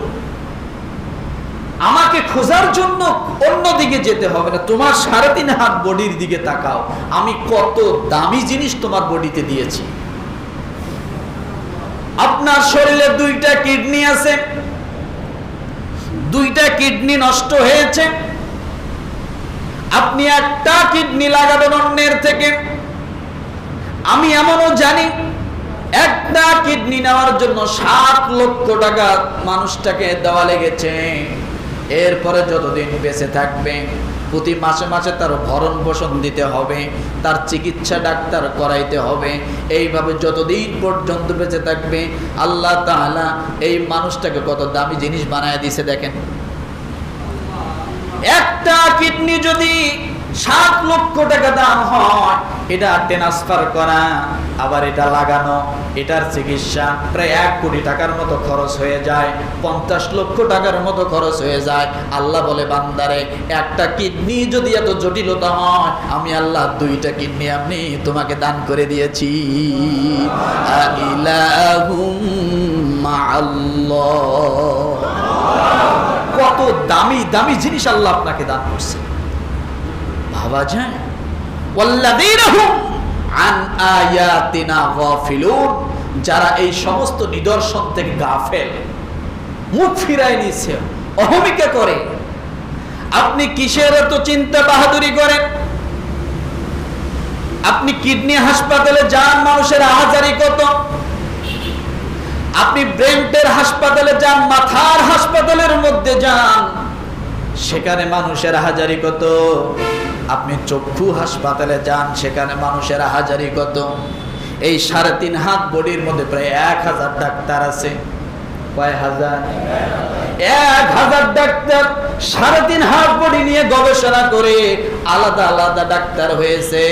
আমাকে খোঁজার জন্য অন্য দিকে যেতে হবে না, তোমার 3.5 হাত বডির দিকে তাকাও, আমি কত দামি জিনিস তোমার বডিতে দিয়েছি। আপনার শরীরে 2টা কিডনি আছে, 2টা কিডনি নষ্ট হয়েছে, আপনি একটা কিডনি লাগাবেন অন্যের থেকে। আমি এমনও জানি একটা কিডনি নেওয়ার জন্য 7 লক্ষ টাকা মানুষটাকে দেওয়া লেগেছে। এরপরে যতদিন বেঁচে থাকবে প্রতি মাসে মাসে তার ভরণ পোষণ দিতে হবে, তার চিকিৎসা ডাক্তার করাইতে হবে। এইভাবে যতদিন পর্যন্ত বেঁচে থাকবে আল্লাহ তাআলা এই মানুষটাকে কত দামি জিনিস বানায় দিয়েছে দেখেন। একটা কিডনি যদি 7 লক্ষ টাকা দাম হয়, এটা ট্রান্সফার করা আবার এটা লাগানো, এটার চিকিৎসা প্রায় 1 কোটি টাকার মতো খরচ হয়ে যায়, 50 লক্ষ টাকার মতো খরচ হয়ে যায়। আল্লাহ বলে, বান্দারে একটা কিডনি যদি এত জটিলতা হয়, আমি আল্লাহ 2টা কিডনি আমি তোমাকে দান করে দিয়েছি। ইলাহুম মাআল্লাহ। কত দামি দামি জিনিস আল্লাহ আপনাকে দান করছে, ভাবা যায়। ওয়াল্লাযীনা হুম আন আয়াতিনা গাফিলুন, যারা এই সমস্ত নিদর্শন থেকে গাফেল, মুখ ফিরায় নিছে, অহমিকা করে। আপনি কিসের এত চিন্তা বাহাদুরি করেন? আপনি কিডনি হাসপাতালে যান, মানুষের হাজারি কত। আপনি ব্রেনের হাসপাতালে যান, মাথার হাসপাতালের মধ্যে যান, সেখানে মানুষের হাজারি কত। আপনি চক্ষু হাসপাতালে যান, সেখানে মানুষের হাজারি কত। এই 3.5 হাত বডির মধ্যে প্রায় 1000 ডাক্তার আছে। কয় হাজার? 1000 ডাক্তার 3.5 হাত বডি নিয়ে গবেষণা করে আলাদা আলাদা ডাক্তার হয়েছে।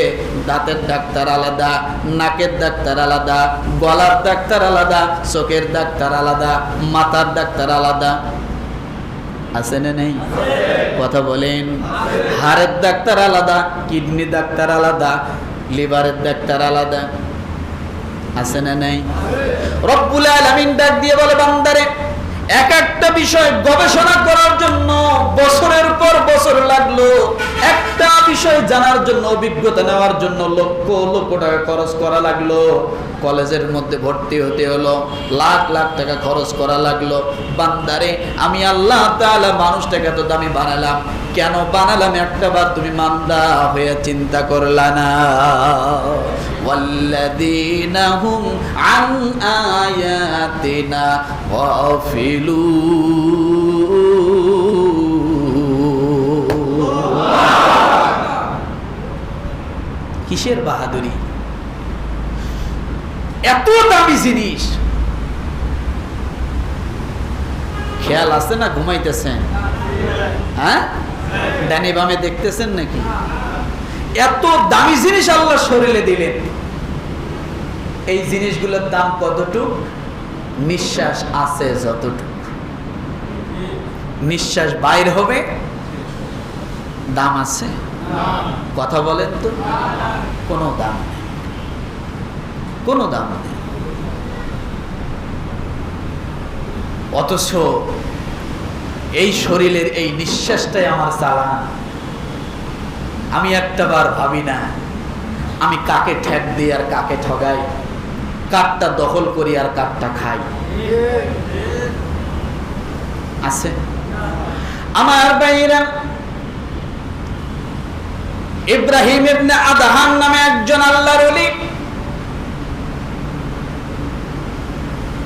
দাঁতের ডাক্তার আলাদা, নাকের ডাক্তার আলাদা, গলার ডাক্তার আলাদা, চোখের ডাক্তার আলাদা, মাথার ডাক্তার আলাদা। আছে না নেই? কথা বলেন। হাড়ের ডাক্তার আলাদা, কিডনি ডাক্তার আলাদা, লিভারের ডাক্তার আলাদা। আছে না নেই? রব্বুল আলামিন ডাক দিয়ে বলে, বান্দারে এক একটা বিষয় গবেষণা করার জন্য বছরের পর বছর লাগলো, একটা বিষয় জানার জন্য, অভিজ্ঞতা নেওয়ার জন্য লক্ষ লক্ষ টাকা খরচ করা লাগলো। কলেজের মধ্যে ভর্তি হতে হলো, লাখ লাখ টাকা খরচ করা লাগলো। বান্দারে, আমি আল্লাহ তাআলা মানুষটাকে এত দামি বানালাম, কেন বানালাম একটা বার তুমি মান্দা হয়ে চিন্তা করলা না? ওয়াল্লাযীনা হুম আন আয়াতিনা গাফিলুন। কিসের বাহাদুরি? এত দামি জিনিস, খেয়াল আছে না? ঘুমাইতেছেন? হ্যাঁ, ডানে বামে দেখতেছেন নাকি? এত দামি জিনিস আল্লাহ শরীরে দিলেন। এই জিনিসগুলোর দাম কতটুক? নিঃশ্বাস আছে যতটুক, নিঃশ্বাস বাইর হবে দাম আছে? কথা বলেন তো। কোনো দাম নেই, কোনো দাম নেই। অথচ এই শরীরের এই নিঃশ্বাসটাই আমার চালান। আমি একটা বার ভাবি না আমি কাকে ঠেক দিই আর কাকে ঠগাই, কারটা দখল করি আর কারটা খাই। আছে আমার ভাইরা? ইব্রাহিম ইবনে আদহাম নামে একজন আল্লাহর ওলি,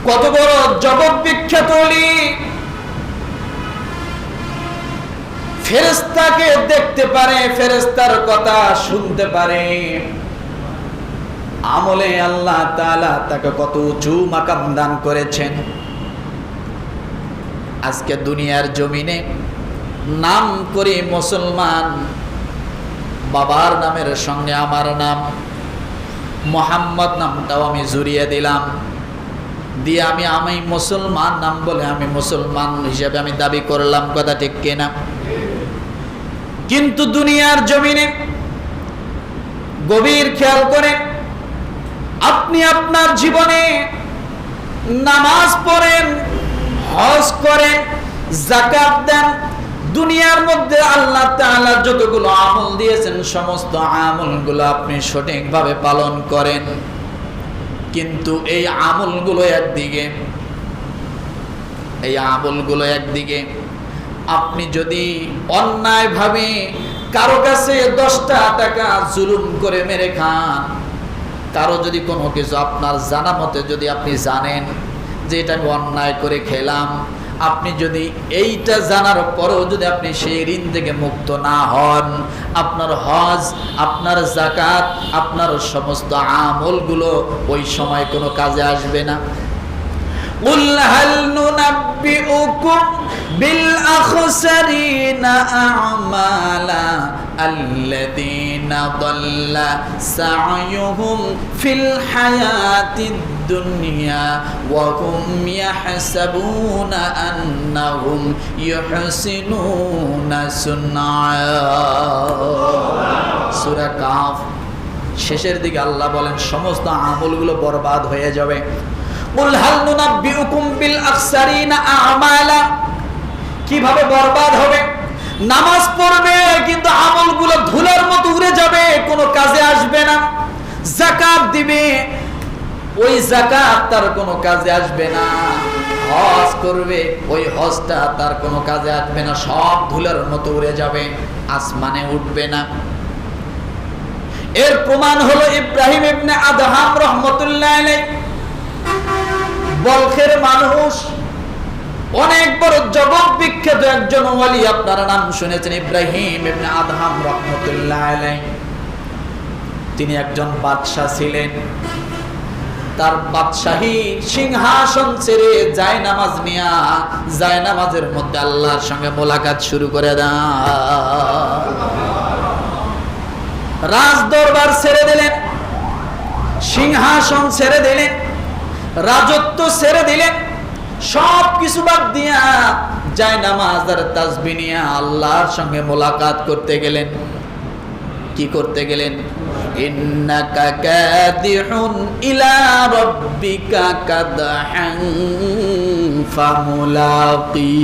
কত বড় জগৎ বিখ্যাত ওলি। ফেরেশতাকে দেখতে পারে, ফেরেশতার কথা শুনতে পারে। আমলে আল্লাহ তাআলা তাকে কত উঁচু মাকাম দান করেছেন। আজকে দুনিয়ার জমিনে নাম করে মুসলমান, বাবার নামের সঙ্গে আমার নাম মোহাম্মদ নামটাও আমি জুড়িয়ে দিলাম, দিয়ে আমি মুসলমান নাম বলে আমি মুসলমান হিসেবে আমি দাবি করলাম। কথা ঠিক কিনা? কিন্তু দুনিয়ার জমিনে গভীর খেয়াল করেন, আপনি আপনার জীবনে নামাজ পড়েন, হজ করেন, যাকাত দেন, দুনিয়ার মধ্যে আল্লাহ তাআলা যতগুলো আমল দিয়েছেন সমস্ত আমলগুলো আপনি সঠিকভাবে পালন করেন। কিন্তু এই আমলগুলো একদিকে আপনি যদি অন্যায়ভাবে কারো কাছে 10টা টাকা জুলুম করে মেরে খান, কারো যদি কোনো কিছু আপনার জানা মতে যদি আপনি জানেন যে এটা আমি অন্যায় করে খেলাম, আপনি যদি এইটা জানার পরেও যদি আপনি সেই ঋণ থেকে মুক্ত না হন, আপনার হজ, আপনার যাকাত, আপনার সমস্ত আমলগুলো ওই সময় কোনো কাজে আসবে না। قُلْ هَلْ نُنَبِّئُكُمْ بِالْأَخْسَرِينَ أَعْمَالًا الَّذِينَ ضَلَّ سَعْيُهُمْ فِي الْحَيَاةِ الدُّنْيَا وَهُمْ يَحْسَبُونَ أَنَّهُمْ يُحْسِنُونَ صُنْعًا। সূরা কাফ শেষের দিকে আল্লাহ বলেন সমস্ত আমলগুলো বরবাদ হয়ে যাবে। কুল হাল নুনাব্বিউকুম বিল আখসারিনা আমালা। কিভাবে বরবাদ হবে? নামাজ পড়বে কিন্তু আমলগুলো ধুলার মতো উড়ে যাবে, কোনো কাজে আসবে না। যাকাত দিবে, ওই যাকাত তার কোনো কাজে আসবে না। হজ করবে, ওই হজটা তার কোনো কাজে আসবে না, সব ধুলার মতো উড়ে যাবে, আসমানে উঠবে না। এর প্রমাণ হলো ইব্রাহিম ইবনে আদহাম রাহমাতুল্লাহ আলাইহি, বলখের মানুষ, অনেক বড় জগৎ বিখ্যাত একজন ওলি। আপনারা নাম শুনেছেন ইব্রাহিম ইবনে আদহাম রাহমাতুল্লাহ আলাইহি। তিনি একজন বাদশা ছিলেন। তার বাদশাহী সিংহাসন ছেড়ে জায়নামাজ নিয়া জায়নামাজের মধ্যে আল্লাহর সঙ্গে মোলাকাত শুরু করে দেন। রাজ দরবার ছেড়ে দিলেন, সিংহাসন ছেড়ে দিলেন, রাজত্ব ছেড়ে দিলেন, সব কিছু বাদ দিয়া জায়নামাজ আর তাসবিহ নিয়ে আল্লাহর সঙ্গে মোলাকাত করতে গেলেন। কি করতে গেলেন? ইন্নাকা কাদিহুন ইলা রাব্বিকা কাদহান ফামুলাকি।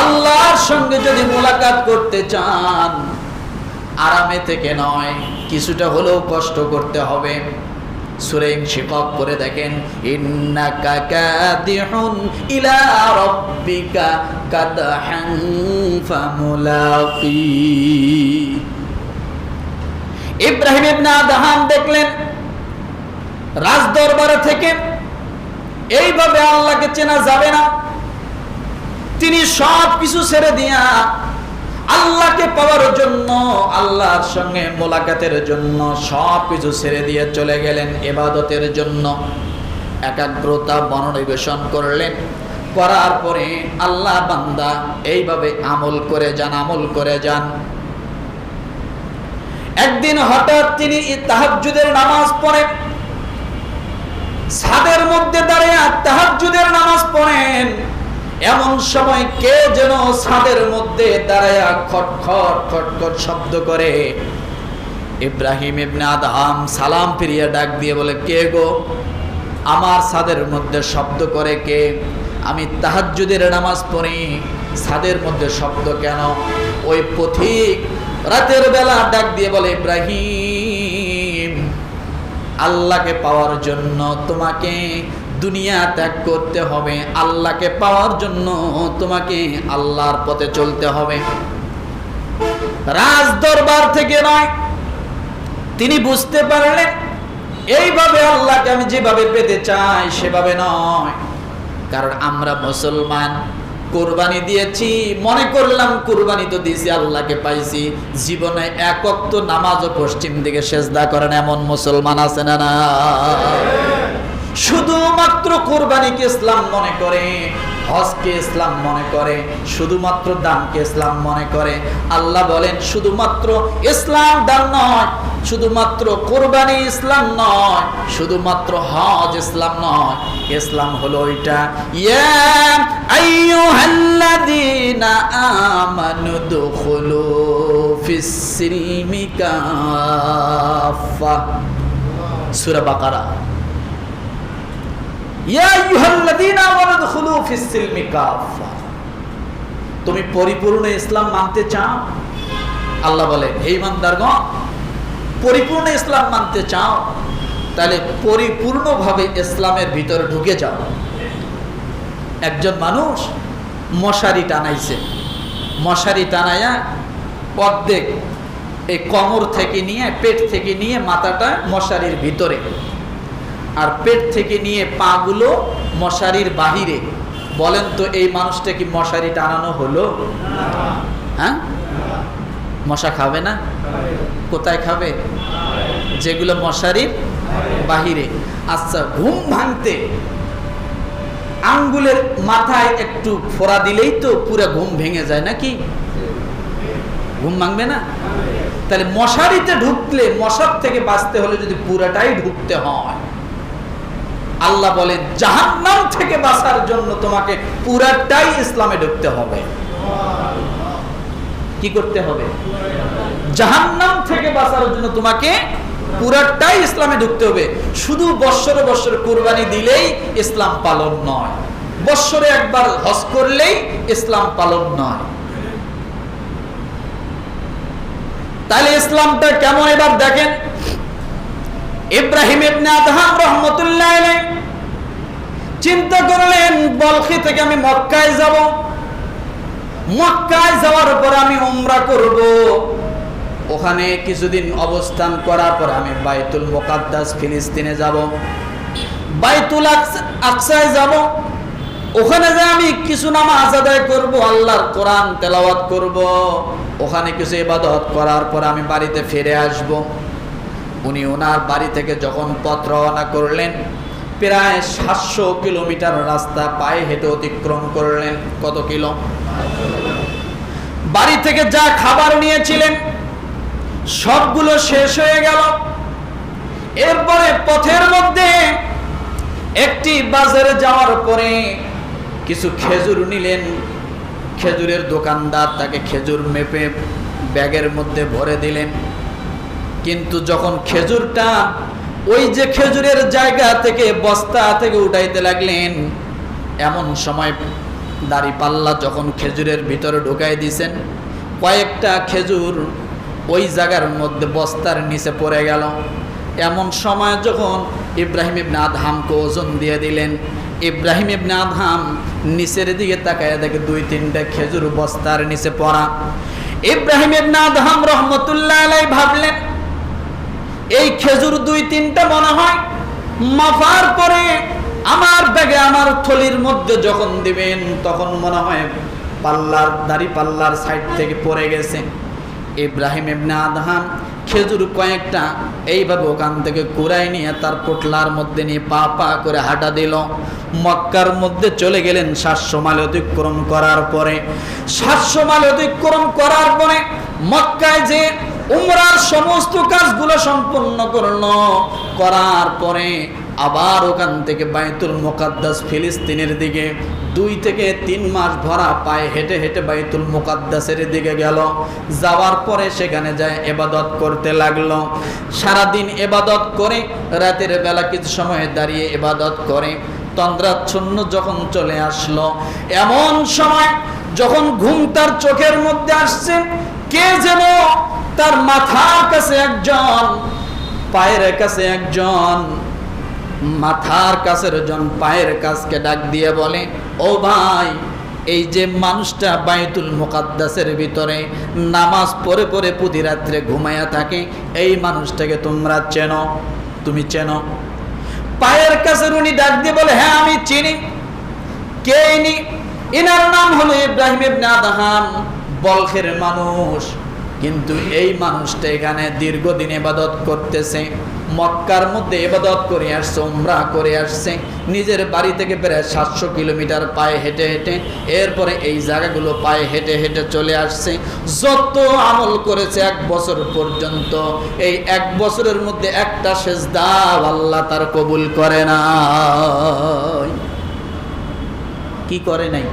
আল্লাহর সঙ্গে যদি মোলাকাত করতে চান, আরামে থেকে নয়, কিছুটা হলেও কষ্ট করতে হবে। সূরা ইনশিকাক করে দেখেন, ইন্নাকা কাদিহুন ইলা রাব্বিকা কাদহান ফামুলাকি। ইব্রাহিম ইবনে আদহাম দেখলেন রাজ দরবারে থেকে এইভাবে আল্লাহকে চেনা যাবে না। তিনি সব কিছু ছেড়ে দিয়া আল্লাহকে পাওয়ার জন্য, আল্লাহর সঙ্গে মোলাকাতের জন্য সব কিছু ছেড়ে দিয়ে চলে গেলেন ইবাদতের জন্য। একাগ্রতা মনোনিবেশন করলেন, করার পরে আল্লাহ বান্দা এইভাবে আমল করে যান। একদিন হঠাৎ তিনি তাহাজ্জুদের নামাজ পড়েন, ছাদের মধ্যে দাঁড়িয়ে তাহাজ্জুদের নামাজ পড়েন। এমন সময় কে যেন ছাদের মধ্যে দাঁড়ায় খটখট খটখট শব্দ করে। ইব্রাহিম ইবনে আদহাম সালাম ফিরিয়ে ডাক দিয়ে বলে, কে গো? আমার ছাদের মধ্যে শব্দ করে কে? আমি তাহাজ্জুদের নামাজ পড়ি, ছাদের মধ্যে শব্দ কেন? ওই পথিক রাতের বেলা ডাক দিয়ে বলে, ইব্রাহিম, আল্লাহকে পাওয়ার জন্য তোমাকে দুনিয়া ত্যাগ করতে হবে, আল্লাহকে পাওয়ার জন্য তোমাকে আল্লাহর পথে চলতে হবে। রাজ দরবার থেকে নয়, তিনি বুঝতে পারলেন এইভাবে আল্লাহকে আমি যেভাবে পেতে চাই সেভাবে নয়। কারণ আমরা মুসলমান, কুরবানি দিয়েছি, মনে করলাম কুরবানি তো দিয়েছি, আল্লাহকে পাইছি, জীবনে এক ওয়াক্ত নামাজও পশ্চিম দিকে সেজদা করেন এমন মুসলমান আছে না? না, শুধুমাত্র কুরবানিকে ইসলাম মনে করে, হজকে ইসলাম মনে করে, শুধুমাত্র দানকে ইসলাম মনে করে। আল্লাহ বলেন শুধুমাত্র ইসলাম দান নয়, শুধুমাত্র কুরবানি ইসলাম নয়, শুধুমাত্র হজ ইসলাম নয়। ইসলাম হলো ওইটা, ইয়া আইয়ুহাল্লাযীনা আমানু দুখুলু ফিস-সিলমি কাফা। সূরা বাকারা। তুমি পরিপূর্ণ ইসলাম মানতে চাও? আল্লাহ বলে, হে ইমানদারগণ, পরিপূর্ণ ইসলাম মানতে চাও তাহলে পরিপূর্ণভাবে ইসলামের ভিতরে ঢুকে যাও। একজন মানুষ মশারি টানাইছে, মশারি টানাইয়া অর্ধেক এই কোমর থেকে নিয়ে, পেট থেকে নিয়ে মাথাটা মশারির ভিতরে, আর পেট থেকে নিয়ে পাগুলো মশারির বাহিরে। বলেন তো এই মানুষটা কি মশারি টানানো হলো? হ্যাঁ, মশা খাবে না? কোথায় খাবে? যেগুলো মশারির বাহিরে। আচ্ছা, ঘুম ভাঙতে আঙ্গুলের মাথায় একটু ফোড়া দিলেই তো পুরো ঘুম ভেঙে যায় নাকি? ঘুম ভাঙবে না? তাহলে মশারিতে ঢুকলে, মশার থেকে বাঁচতে হলে যদি পুরাটাই ঢুকতে হয়, আল্লাহ বলেন জাহান্নাম থেকে বাঁচার জন্য তোমাকে পুরাটাই ইসলামে ঢুকতে হবে। কি করতে হবে? জাহান্নাম থেকে বাঁচার জন্য তোমাকে পুরাটাই ইসলামে ঢুকতে হবে। শুধু বৎসরে বৎসরে কুরবানি দিলেই ইসলাম পালন নয়, বৎসরে একবার হজ করলেই ইসলাম পালন নয়। তাহলে ইসলামটা কেমন এবার দেখেন। ইব্রাহিম ইবনে আদহাম রাহমাতুল্লাহ আলাইহি চিন্তা করলেন, বলখি থেকে আমি মক্কায় যাব, মক্কায় যাওয়ার পর আমি উমরা করব, ওখানে কিছুদিন অবস্থান করার পর আমি বাইতুল মুকাদ্দাস ফিলিস্তিনে যাব, বাইতুল আকসায় যাব, ওখানে যে আমি কিছু নামাজ আদায় করব, আল্লাহর কোরআন তেলাওয়াত করব, ওখানে কিছু ইবাদত করার পর আমি বাড়িতে ফিরে আসব। উনি ওনার বাড়ি থেকে যখন পথ রওনা করলেন, প্রায় 700 কিলোমিটার রাস্তা পায়ে হেঁটে অতিক্রম করলেন। কত কিলো? বাড়ি থেকে যা খাবার নিয়েছিলেন সবগুলো শেষ হয়ে গেল। এরপরে পথের মধ্যে একটি বাজারে যাওয়ার পরে কিছু খেজুর নিলেন। খেজুরের দোকানদার তাকে খেজুর মেপে ব্যাগের মধ্যে ভরে দিলেন। কিন্তু যখন খেজুরটা ওই যে খেজুরের জায়গা থেকে, বস্তা থেকে উঠাইতে লাগলেন, এমন সময় দাড়ি পাল্লা যখন খেজুরের ভিতরে ঢুকাই দিয়েছেন, কয়েকটা খেজুর ওই জায়গার মধ্যে বস্তার নিচে পড়ে গেল। এমন সময় যখন ইব্রাহিম ইবনে আদহামকে ওজন দিয়ে দিলেন, ইব্রাহিম ইবনে আদহাম নিচের দিকে তাকায় দেখে 2-3টা খেজুর বস্তার নিচে পড়া। ইব্রাহিম ইবনে আদহাম রহমতুল্লাহ আলাইহি ভাবলেন, এই খেজুর 2-3টা মনে হয় মাফার পরে আমার ব্যাগে আমার থলির মধ্যে যখন দিবেন তখন মনে হয় পাল্লার দাড়ি পাল্লার সাইড থেকে পড়ে গেছে। ইব্রাহিম ইবনে আদহাম খেজুর কয়েকটা এইভাবে ওখান থেকে কুড়াই নিয়ে তার পোটলার মধ্যে নিয়ে পা পা করে হাঁটা দিল। মক্কার মধ্যে চলে গেলেন। 700 মাইল অতিক্রম করার পরে 700 মাইল অতিক্রম করার পরে মক্কায় যে উমরার সমস্ত কাজগুলো সম্পন্ন করলো, করার পরে আবার ওখান থেকে বাইতুল মুকাদ্দাস ফিলিস্তিনের দিকে 2 থেকে 3 মাস ভরা পায়ে হেঁটে হেঁটে বাইতুল মুকাদ্দাসের দিকে গেল। যাওয়ার পরে সেখানে যায় ইবাদত করতে লাগলো। সারাদিন ইবাদত করে রাতের বেলা কিছু সময় দাঁড়িয়ে ইবাদত করে তন্দ্রাচ্ছন্ন যখন চলে আসলো, এমন সময় যখন ঘুম তার চোখের মধ্যে আসছে, কে যেন তার মাথার কাছে একজন, পায়ের কাছে একজন, মাথার কাছের জন পায়ের কাছকে ডাক দিয়ে বলে, ও ভাই, এই যে মানুষটা বাইতুল মুকাদ্দাসের ভিতরে নামাজ পড়ে পড়ে প্রতি রাত্রে ঘুমায়া থাকে, এই মানুষটাকে তোমরা চেনো? তুমি চেনো? পায়ের কাছের উনি ডাক দিয়ে বলে, হ্যাঁ আমি চিনি। কে ইনি? ইনার নাম হলো ইব্রাহিম ইবনে আদহাম, বলখের মানুষ। কিন্তু এই মানুষটা এখানে দীর্ঘদিন ইবাদত করতেছে, মক্কার মধ্যে ইবাদত করে আসছে, উমরা করে আসছে, নিজের বাড়ি থেকে প্রায় 700 কিলোমিটার পায়ে হেঁটে হেঁটে, এরপরে এই জায়গাগুলো পায়ে হেঁটে হেঁটে চলে আসছে। যত আমল করেছে 1 বছর পর্যন্ত, এই 1 বছরের মধ্যে একটা সেজদা আল্লাহ তার কবুল করে না। কি করে নাই?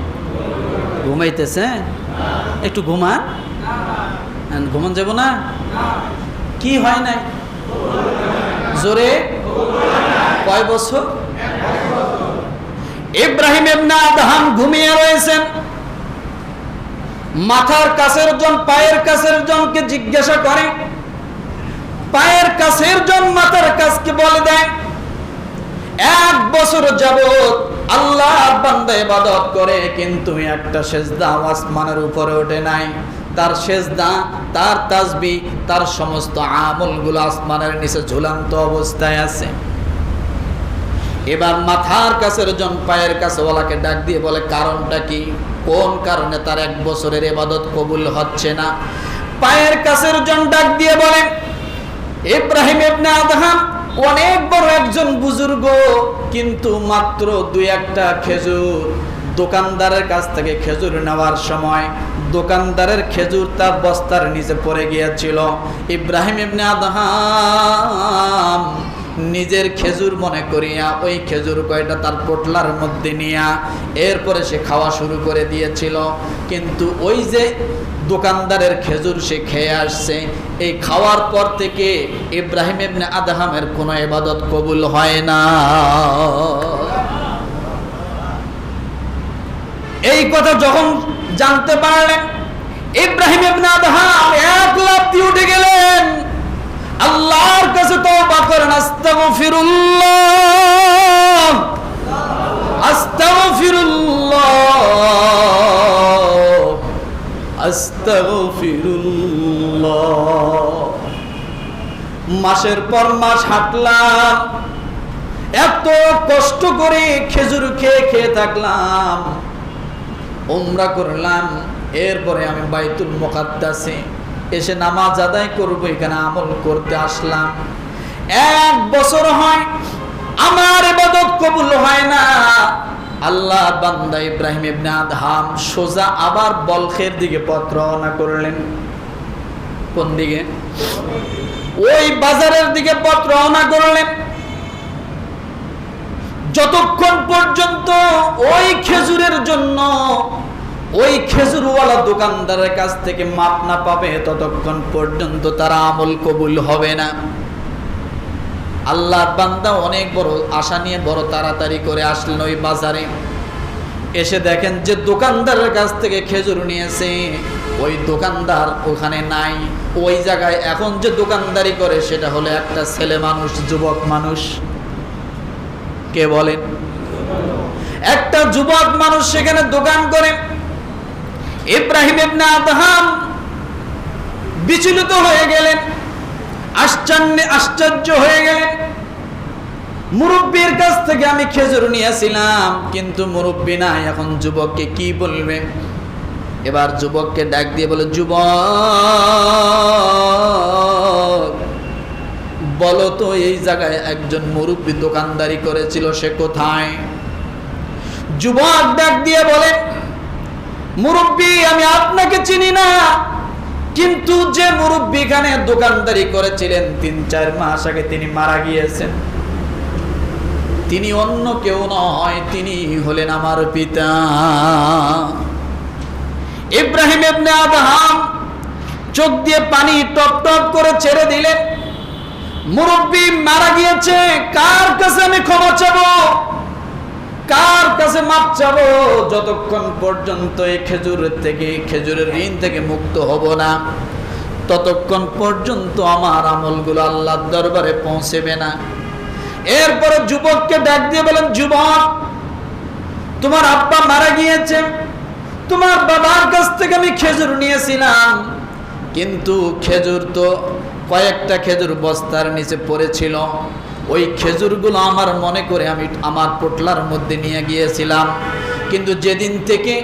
ঘুমাইতেছে? একটু ঘুমান, ঘুমান যাব না? কি হয় নাই? জোরে কয় বছর? ইব্রাহিম ইবনে আদহাম ঘুমিয়ে রয়েছেন। মাথার কাছের জন পায়ের কাছের জনকে জিজ্ঞাসা করে, পায়ের কাছের জন মাথার কাছকে বলে দেয়, 1 বছর যাবত আল্লাহর বান্দা ইবাদত করে, কিন্তু একটা সেজদা আসমানের উপরে ওঠে নাই। তার সেজদা, তার তাসবিহ, তার সমস্ত আমলগুলো আসমানের নিচে ঝুলন্ত অবস্থায় আছে। এবার মাথার কাছের জন পায়ের কাছে ওলাকে ডাক দিয়ে বলে, কারণটা কি? কোন কারণে তার 1 বছরের ইবাদত কবুল হচ্ছে না? পায়ের কাছের জন ডাক দিয়ে বলে, ইব্রাহিম ইবনে আদহাম অনেক বড় একজন বুজুর্গ, কিন্তু মাত্র 2-1টা খেজুর দোকানদারের কাছ থেকে খেজুর নেওয়ার সময় দোকানদারের খেজুর তার বস্তার নিচে পড়ে গিয়েছিল। ইব্রাহিম ইবনে আদহাম নিজের খেজুর মনে করিয়া ওই খেজুর কয়টা তার পোটলার মধ্যে নিয়া এরপরে সে খাওয়া শুরু করে দিয়েছিল। কিন্তু ওই যে দোকানদারের খেজুর সে খেয়ে আসছে, এই খাওয়ার পর থেকে ইব্রাহিম ইবনে আদহামের কোনো ইবাদত কবুল হয় না। এই কথা যখন জানতে পারলেন, ইব্রাহিম ইবনে আদহাম 1 লাফ দিয়ে উঠে গেলেন, আল্লাহর কাছে তওবা করেন, আস্তাগফিরুল্লাহ, আস্তাগফিরুল্লাহ, আস্তাগফিরুল্লাহ। মাসের পর মাস হাঁটলাম, এত কষ্ট করে খেজুর খেয়ে খেয়ে থাকলাম, উমরা করলাম, এরপরে আমি বাইতুল মুকাদ্দাসে এসে নামাজ আদায় করব, এখানে আমল করতে আসলাম। 1 বছর হয় আমার ইবাদত কবুল হয় না। আল্লাহ বান্দা ইব্রাহিম ইবনে আদহাম সোজা আবার বলখের দিকে পথ রওনা করলেন। কোন দিকে? ওই বাজারের দিকে পথ রওনা করলেন। যতক্ষণ পর্যন্ত ওই খেজুরের জন্য ওই খেজুরওয়ালা দোকানদারের কাছ থেকে মাপ না পাবে, ততক্ষণ পর্যন্ত তারা আমল কবুল হবে না। আল্লাহর বান্দা অনেক বড় আশা নিয়ে বড় তাড়াতাড়ি করে আসলেন ওই বাজারে। এসে দেখেন যে দোকানদারের কাছ থেকে খেজুর নিয়েছে, ওই দোকানদার ওখানে নাই। ওই জায়গায় এখন যে দোকানদারি করে সেটা হলো একটা ছেলে মানুষ, যুবক মানুষ। কে বলেন? একটা যুবক মানুষ সেখানে দোকান করে। ইব্রাহিম ইবনে আদহাম বিচলিত হয়ে গেলেন, আশ্চর্য হয়ে গেলেন। মুরব্বীর কাছ থেকে আমি খেজুর নিয়েছিলাম, কিন্তু মুরব্বী নাই, এখন যুবককে কি বলবে? এবার যুবককে ডাক দিয়ে বলে, যুবক বলো তো এই জায়গায় একজন মুরব্বী দোকানদারি করেছিল, সে কোথায়? যুবক ডাক দিয়ে বলে, মুরব্বী আমি আপনাকে চিনি না, কিন্তু যে মুরব্বী এখানে দোকানদারি করেছিলেন ৩-৪ মাস আগে তিনি মারা গিয়েছেন। তিনি অন্য কেউ নয়, তিনি হলেন আমার পিতা। ইব্রাহিম ইবনে আদহাম চোখ দিয়ে পানি টপ টপ করে ছেড়ে দিলেন। মুরব্বী মারা গিয়েছে, কার কাছে আমি ক্ষমা চাবো, কার কাছে মাপ চাবো? যতক্ষণ পর্যন্ত এই খেজুরের ঋণ থেকে মুক্ত হব না, ততক্ষণ পর্যন্ত আমার আমলগুলো আল্লাহর দরবারে পৌঁছেবে না। এরপরে যুবককে ডাক দিয়ে বলেন, যুবক তোমার আব্বা মারা গিয়েছে, তোমার বাবার কাছ থেকে আমি খেজুর নিয়েছিলাম, কিন্তু খেজুর তো কয়েকটা খেজুর বস্তার নিচে পড়েছিল। ওই খেজুরগুলো আমার মনে করে আমি আমার পোটলার মধ্যে নিয়ে গিয়েছিলাম, কিন্তু যেদিন থেকে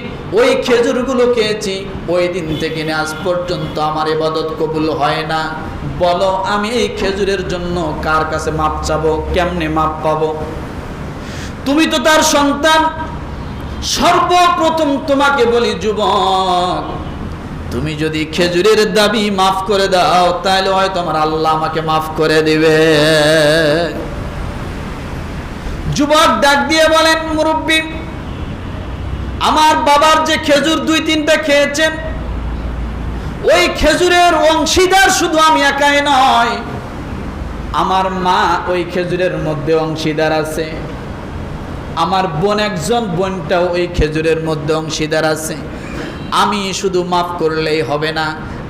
ওই খেজুরগুলো খেয়েছি ওই দিন থেকে আজ পর্যন্ত আমার ইবাদত কবুল হয় না। বলো আমি এই খেজুরের জন্য কার কাছে মাপ চাবো, কেমনে মাপ পাবো? তুমি তো তার সন্তান। সর্বপ্রথম তোমাকে বলি যুবক, তুমি যদি খেজুরের দাবি মাফ করে দাও তাহলে হয়তো আমার আল্লাহ আমাকে মাফ করে দিবে। যুবক ডাক দিয়ে বলেন, মুরব্বী আমার বাবার যে খেজুর 2-3টা খেয়েছেন, ওই খেজুরের অংশীদার শুধু আমি একাই নয়, আমার মা ওই খেজুরের মধ্যে অংশীদার আছে, আমার বোন একজন, বোনটাও ওই খেজুরের মধ্যে অংশীদার আছে। আমি শুধু মাফ করলেই হবে না,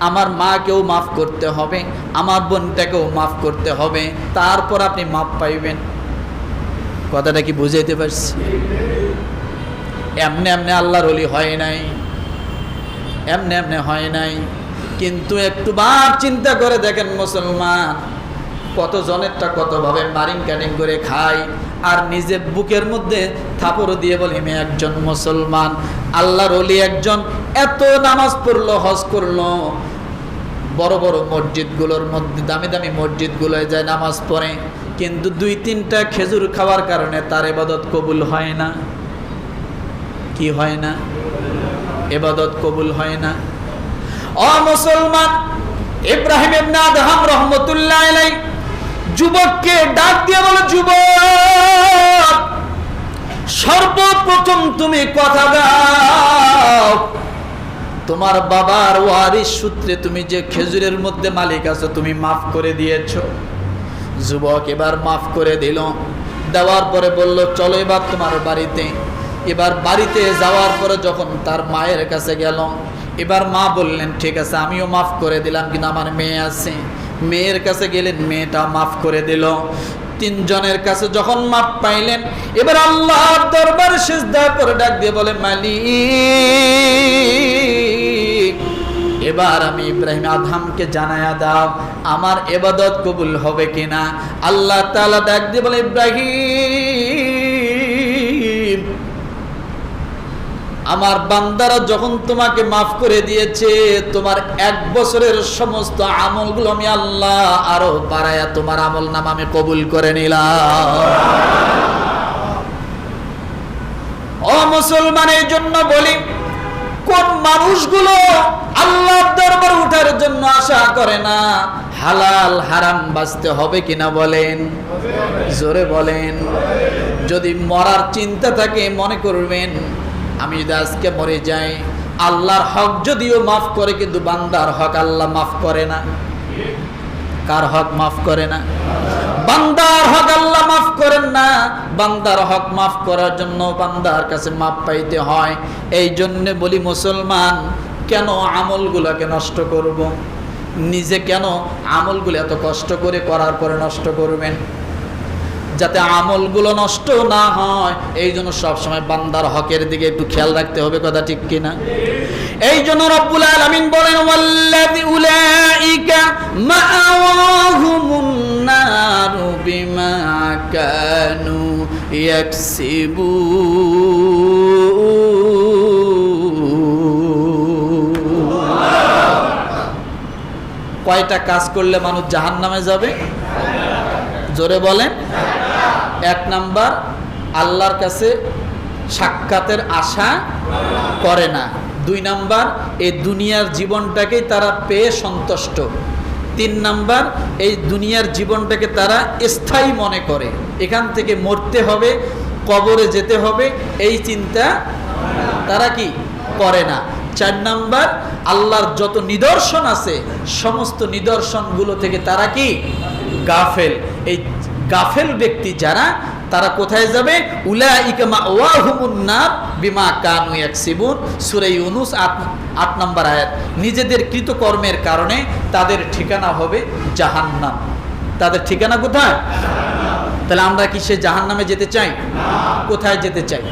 আমার মাকেও মাফ করতে হবে, আমার বোনটাকেও মাফ করতে হবে, তারপর আপনি মাফ পাইবেন। কথাটা কি বুঝাইতে পারছি? এমনি এমনি আল্লাহর ওলি হয় নাই, এমনি এমনি হয় নাই। কিন্তু একটু বার চিন্তা করে দেখেন মুসলমান কত জনেরটা কতভাবে মারিং কাটিং করে খায়, আর নিজে বুকের মধ্যে থাপড় দিয়ে বলে আমি একজন মুসলমান। আল্লাহর ওলি একজন এত নামাজ পড়লো, হজ করলো, বড় বড় মসজিদগুলোর মধ্যে দামি দামি মসজিদগুলোয় যায় নামাজ পড়ে, কিন্তু 2-3টা খেজুর খাওয়ার কারণে তার ইবাদত কবুল হয় না। কি হয় না? ইবাদত কবুল হয় না। ও মুসলমান, ইব্রাহিম ইবনে আদহাম রহমতুল্লাহ আলাইহি যুবককে ডাক দিয়ে বলে, যুবক সর্বপ্রথম তুমি কথা দাও, তোমার বাবার ওয়ারিস সূত্রে তুমি যে খেজুরের মধ্যে মালিক আছো তুমি মাফ করে দিয়েছো। যুবক এবার মাফ করে দিল। দেওয়ার পরে বলল, চলো এবার তোমার বাড়িতে। এবার বাড়িতে যাওয়ার পরে যখন তার মায়ের কাছে গেল, এবার মা বললেন ঠিক আছে আমিও মাফ করে দিলাম, কিন্তু আমার মেয়ে আছে। মেয়ের কাছে গেলেন, মেয়েটা মাফ করে দিল। 3 জনের কাছে যখন মাফ পাইলেন, এবার আল্লাহর দরবারে সিজদা করে ডাক দিয়ে বলে, মালিক এবার আমি ইব্রাহিম আদহামকে জানায়া দাও আমার ইবাদত কবুল হবে কিনা। আল্লাহ তাআলা ডাক দিয়ে বলে, ইব্রাহিম আমার বান্দারা যখন তোমাকে মাফ করে দিয়েছে, তোমার 1 বছরের সমস্ত আমলগুলো আমি আল্লাহ আরো বাড়ায়া তোমার আমল নাম আমি কবুল করে নিলাম। ও মুসলমান, এই জন্য বলি কোন মানুষগুলো আল্লাহর দরবারে ওঠার জন্য আশা করে না, হালাল হারাম বাঁচতে হবে কিনা বলেন? জোরে বলেন। যদি মরার চিন্তা থাকে মনে করবেন আমি যদি আজকে মরে যাই, আল্লাহর হক যদিও মাফ করে কিন্তু বান্দার হক আল্লাহ মাফ করে না। কার হক মাফ করে না? বান্দার হক আল্লাহ মাফ করেন না, বান্দার হক মাফ করার জন্য বান্দার কাছে মাপ পাইতে হয়। এই জন্য বলি মুসলমান, কেন আমলগুলোকে নষ্ট করব? নিজে কেন আমলগুলো এত কষ্ট করে করার পরে নষ্ট করবেন? যাতে আমলগুলো নষ্ট না হয়, এই জন্য সবসময় বান্দার হকের দিকে একটু খেয়াল রাখতে হবে। কথা ঠিক কিনা? এই জন্য রব্বুল আলামিন বলেন, ওয়াল্লাযী উলাইকা মাআওয়াহুমুন নারু বিমা কানু ইয়াকসিবুন। কয়টা কাজ করলে মানুষ জাহান্নামে যাবে? জোরে বলেন। 1 নাম্বার, আল্লাহর কাছে সাক্ষাতের আশা করে না। 2 নাম্বার, এই দুনিয়ার জীবনটাকেই তারা পেয়ে সন্তুষ্ট। 3 নাম্বার, এই দুনিয়ার জীবনটাকে তারা স্থায়ী মনে করে, এখান থেকে মরতে হবে, কবরে যেতে হবে, এই চিন্তা তারা কি করে না। 4 নাম্বার, আল্লাহর যত নিদর্শন আছে সমস্ত নিদর্শনগুলো থেকে তারা কি গাফেল। এই গাফেল ব্যক্তি যারা, তারা কোথায় যাবে? উলাইকা মাওয়াহুমুন নার বিমা কানু ইয়াকসিবুন। সূরা ইউনূস 8 নম্বর আয়াত। নিজেদের কৃতকর্মের কারণে তাদের ঠিকানা হবে জাহান্নাম। তাদের ঠিকানা কোথায়? তাহলে আমরা কি সে জাহান্নামে যেতে চাই? কোথায় যেতে চাই?